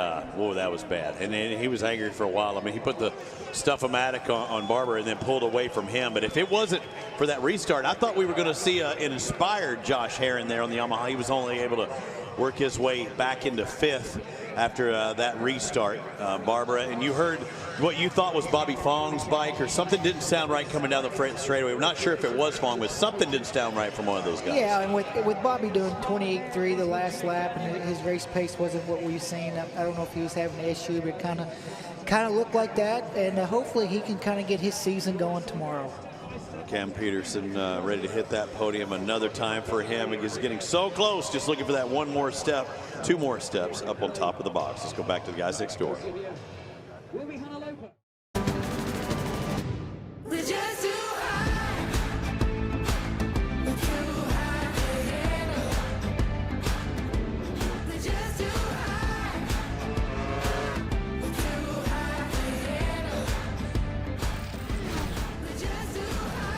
bad. And then he was angry for a while. He put the Stuff-O-Matic on Barber and then pulled away from him. But if it wasn't for that restart, I thought we were going to see an inspired Josh Herrin there on the Yamaha. He was only able to work his way back into 5th after that restart, Barbara. And you heard what you thought was Bobby Fong's bike, or something didn't sound right coming down the straightaway. We're not sure if it was Fong, but something didn't sound right from one of those guys. Yeah, and with Bobby doing 28.3 the last lap, and his race pace wasn't what we've seen. I don't know if he was having an issue, but kind of looked like that. And hopefully he can kind of get his season going tomorrow. Cam Peterson ready to hit that podium another time for him. He's getting so close, just looking for that one more step, 2 more steps up on top of the box. Let's go back to the guys next door.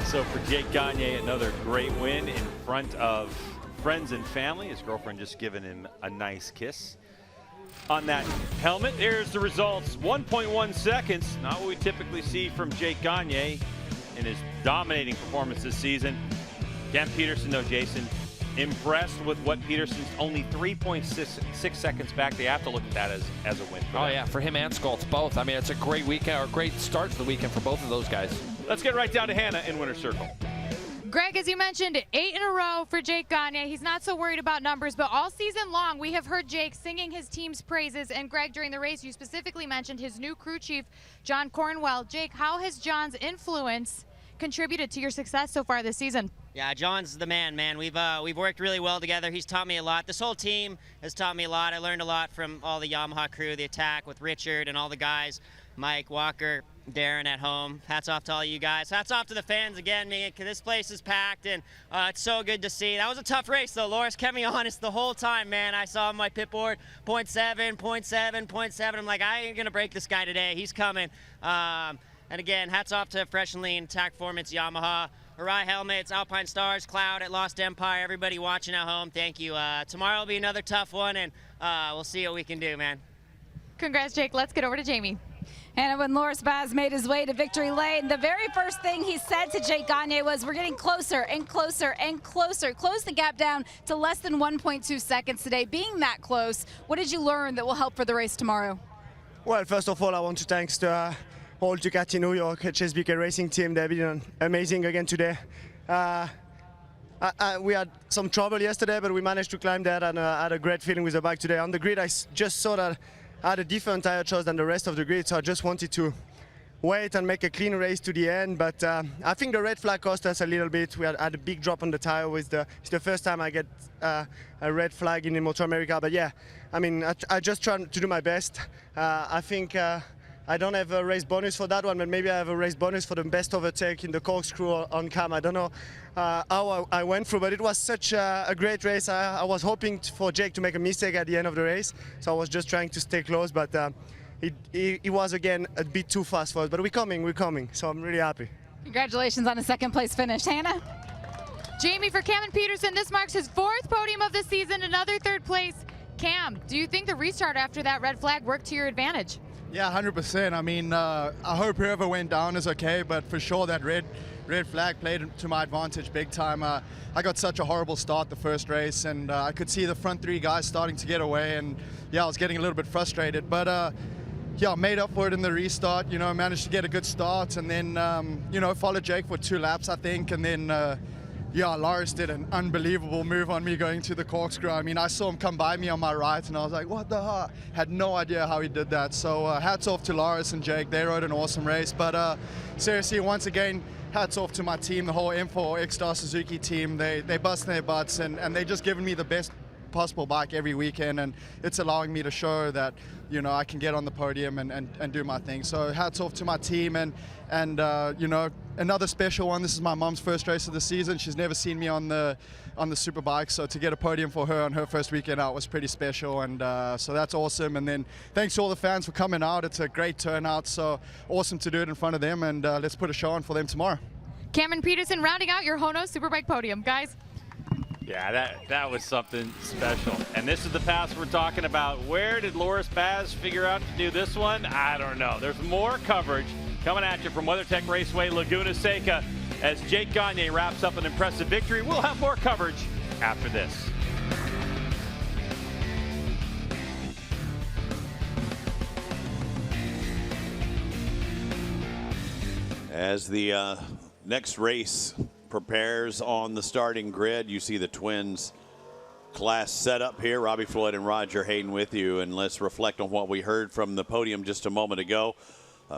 So for Jake Gagne, another great win in front of friends and family. His girlfriend just giving him a nice kiss on that helmet. There's the results. 1.1 seconds. Not what we typically see from Jake Gagne in his dominating performance this season. Cam Peterson, though, Jason, impressed with what Peterson's only 3.6 seconds back. They have to look at that as a win. Yeah, for him and Scalz both. It's a great weekend, or great start to the weekend for both of those guys. Let's get right down to Hannah in winner's circle. Greg, as you mentioned, 8 in a row for Jake Gagne. He's not so worried about numbers, but all season long we have heard Jake singing his team's praises. And Greg, during the race, you specifically mentioned his new crew chief, John Cornwell. Jake, how has John's influence contributed to your success so far this season? Yeah, John's the man. We've worked really well together. He's taught me a lot. This whole team has taught me a lot. I learned a lot from all the Yamaha crew, the attack with Richard and all the guys. Mike, Walker, Darren at home. Hats off to all you guys. Hats off to the fans again, man, because this place is packed, and it's so good to see. That was a tough race, though. Loris kept me honest the whole time, man. I saw my pit board, 0.7, 0.7, 0.7. I'm like, I ain't going to break this guy today. He's coming. And again, hats off to Fresh and Lean, Tack Performance, Yamaha, Harai Helmets, Alpine Stars, Cloud at Lost Empire, everybody watching at home, thank you. Tomorrow will be another tough one, and we'll see what we can do, man. Congrats, Jake. Let's get over to Jamie. And when Loris Baz made his way to victory lane, the very first thing he said to Jake Gagne was, we're getting closer and closer and closer. Close the gap down to less than 1.2 seconds today. Being that close, what did you learn that will help for the race tomorrow? Well, first of all, I want to thank the whole Ducati New York HSBK racing team. They've been amazing again today. We had some trouble yesterday, but we managed to climb that, and I had a great feeling with the bike today. On the grid, I just saw that I had a different tire choice than the rest of the grid, so I just wanted to wait and make a clean race to the end. But I think the red flag cost us a little bit. We had a big drop on the tire. It's the first time I get a red flag in MotoAmerica. But yeah, I mean, I just try to do my best. I think I don't have a race bonus for that one, but maybe I have a race bonus for the best overtake in the Corkscrew on cam. I don't know how I went through, but it was such a great race. I was hoping for Jake to make a mistake at the end of the race, so I was just trying to stay close, but it was again a bit too fast for us. But we're coming, so I'm really happy. Congratulations on a second place finish. Hannah? Jamie, for Cameron Peterson, this marks his 4th podium of the season, another 3rd place. Cam, do you think the restart after that red flag worked to your advantage? Yeah, 100%. I mean, I hope whoever went down is okay, but for sure that red flag played to my advantage big time. I got such a horrible start the first race, and I could see the front 3 guys starting to get away, and yeah, I was getting a little bit frustrated. But yeah, I made up for it in the restart, you know, managed to get a good start, and then, you know, followed Jake for 2 laps, I think, and then yeah, Loris did an unbelievable move on me going to the Corkscrew. I mean, I saw him come by me on my right, and I was like, what the hell? Had no idea how he did that. So hats off to Loris and Jake. They rode an awesome race. But seriously, once again, hats off to my team, the whole M4 X-Star Suzuki team. They bust their butts, and they just given me the best possible bike every weekend, and it's allowing me to show that, you know, I can get on the podium and do my thing. So hats off to my team, and you know, another special one. This is my mom's first race of the season. She's never seen me on the Superbike, so to get a podium for her on her first weekend out was pretty special, and so that's awesome. And then thanks to all the fans for coming out. It's a great turnout, so awesome to do it in front of them, and let's put a show on for them tomorrow. Cameron Peterson rounding out your HONOS Superbike podium. Guys. Yeah, that was something special. And this is the pass we're talking about. Where did Loris Baz figure out to do this one? I don't know. There's more coverage coming at you from WeatherTech Raceway Laguna Seca as Jake Gagne wraps up an impressive victory. We'll have more coverage after this. As the next race prepares on the starting grid, you see the twins class set up here. Robbie Floyd and Roger Hayden with you, and let's reflect on what we heard from the podium just a moment ago.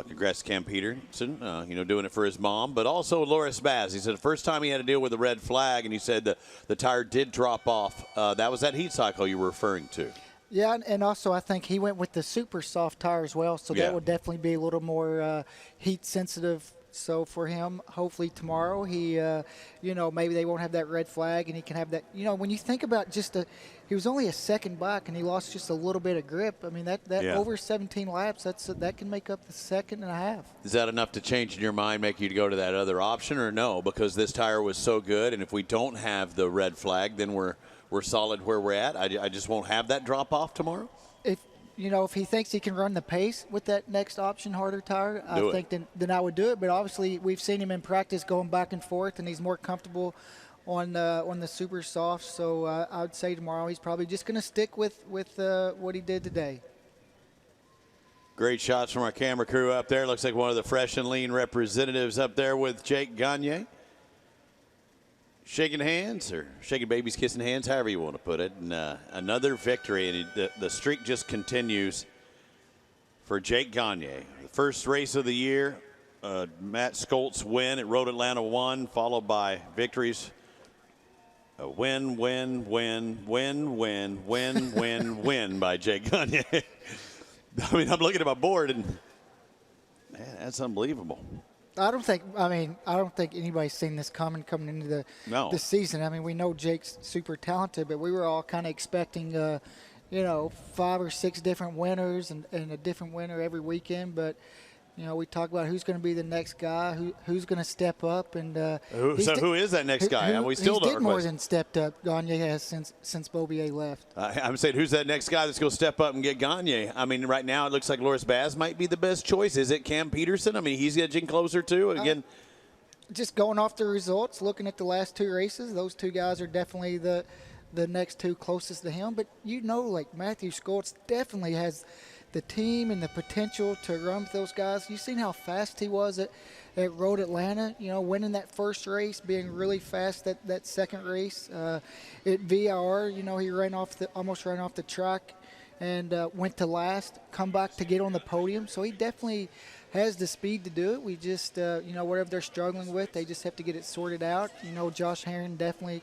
Congrats to Cam Peterson, you know, doing it for his mom, but also Loris Baz. He said the first time he had to deal with a red flag, and he said the tire did drop off. That was that heat cycle you were referring to. Yeah, and also I think he went with the super soft tire as well, so that would definitely be a little more heat sensitive. So for him, hopefully tomorrow he, you know, maybe they won't have that red flag, and he can have that. You know, when you think about just he was only a second back, and he lost just a little bit of grip. I mean, that over 17 laps, that can make up the second and a half. Is that enough to change in your mind, make you to go to that other option, or no? Because this tire was so good, and if we don't have the red flag, then we're solid where we're at. I just won't have that drop off tomorrow. If he thinks he can run the pace with that next option, harder tire, I think then I would do it. But obviously, we've seen him in practice going back and forth, and he's more comfortable on the super soft. So I would say tomorrow he's probably just going to stick with what he did today. Great shots from our camera crew up there. Looks like one of the Fresh and Lean representatives up there with Jake Gagne. Shaking hands, or shaking babies, kissing hands, however you want to put it. And another victory, and the streak just continues for Jake Gagne. The first race of the year, Matt Skolt's win at Road Atlanta 1, followed by victories. A win, win, win, win, win, win, win, win by Jake Gagne. I mean, I'm looking at my board, and That's unbelievable. I don't think anybody's seen this coming into the season. I mean, we know Jake's super talented, but we were all kind of expecting, 5 or 6 different winners and a different winner every weekend. But we talk about who's going to be the next guy, who's going to step up, and who is that next guy? We still don't. He's did more than stepped up. Gagne has since Beaubier left. I'm saying, who's that next guy that's going to step up and get Gagne? I mean, right now it looks like Loris Baz might be the best choice. Is it Cam Peterson? I mean, he's getting closer too. Again, just going off the results, looking at the last 2 races, those 2 guys are definitely the next 2 closest to him. But like Matthew Skoltz definitely has the team and the potential to run with those guys. You've seen how fast he was at Road Atlanta, winning that first race, being really fast that second race. At VIR, he almost ran off the track and went to last, come back to get on the podium. So he definitely has the speed to do it. We just, whatever they're struggling with, they just have to get it sorted out. Josh Herron definitely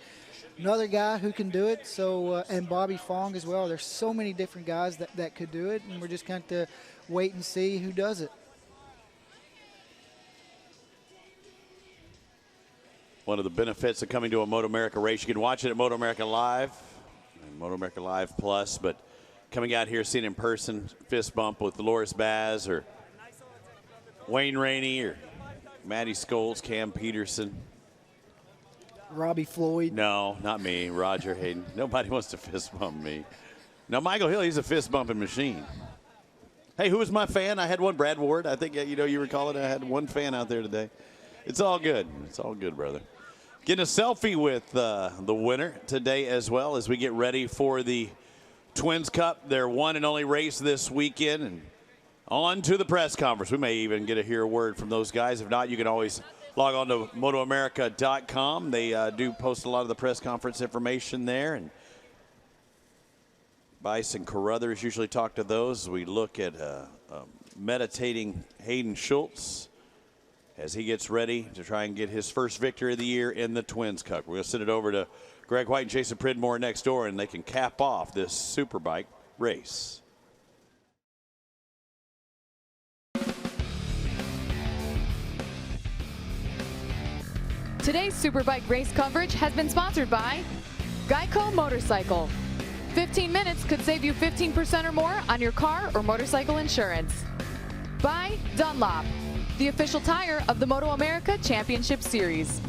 another guy who can do it. So and Bobby Fong as well. There's so many different guys that could do it, and we're just going to wait and see who does it. One of the benefits of coming to a MotoAmerica race, you can watch it at MotoAmerica Live and MotoAmerica Live Plus, but coming out here, seeing in person, fist bump with Loris Baz or Wayne Rainey or Matty Scholes, Cam Peterson. Robbie Floyd. No, not me. Roger Hayden. Nobody wants to fist bump me. No, Michael Hill, he's a fist bumping machine. Hey, who was my fan? I had one, Brad Ward. I think you recall it. I had one fan out there today. It's all good. It's all good, brother. Getting a selfie with the winner today as well as we get ready for the Twins Cup, their one and only race this weekend. And on to the press conference. We may even get to hear a word from those guys. If not, you can always log on to MotoAmerica.com. They do post a lot of the press conference information there. And Bice and Carruthers usually talk to those. We look at meditating Hayden Schultz as he gets ready to try and get his first victory of the year in the Twins Cup. We're going to send it over to Greg White and Jason Pridmore next door, and they can cap off this Superbike race. Today's Superbike race coverage has been sponsored by Geico Motorcycle. 15 minutes could save you 15% or more on your car or motorcycle insurance. By Dunlop, the official tire of the MotoAmerica Championship Series.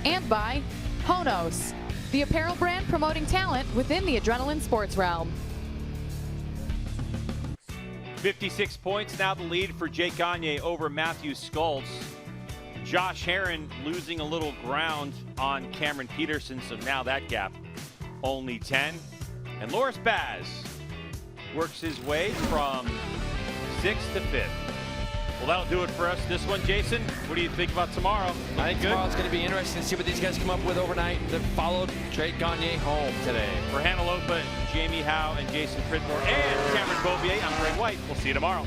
And by HONOS, the apparel brand promoting talent within the adrenaline sports realm. 56 points, now the lead for Jake Gagne over Matthew Skoltz. Josh Herron losing a little ground on Cameron Peterson, so now that gap only 10. And Loris Baz works his way from 6th to 5th. Well, that'll do it for us this one. Jason, what do you think about tomorrow? I think tomorrow's going to be interesting to see what these guys come up with overnight that followed Jake Gagne home today. For Hannah Lopa, Jamie Howe, and Jason Pridmore, and Cameron Beaubier, I'm Greg White. We'll see you tomorrow.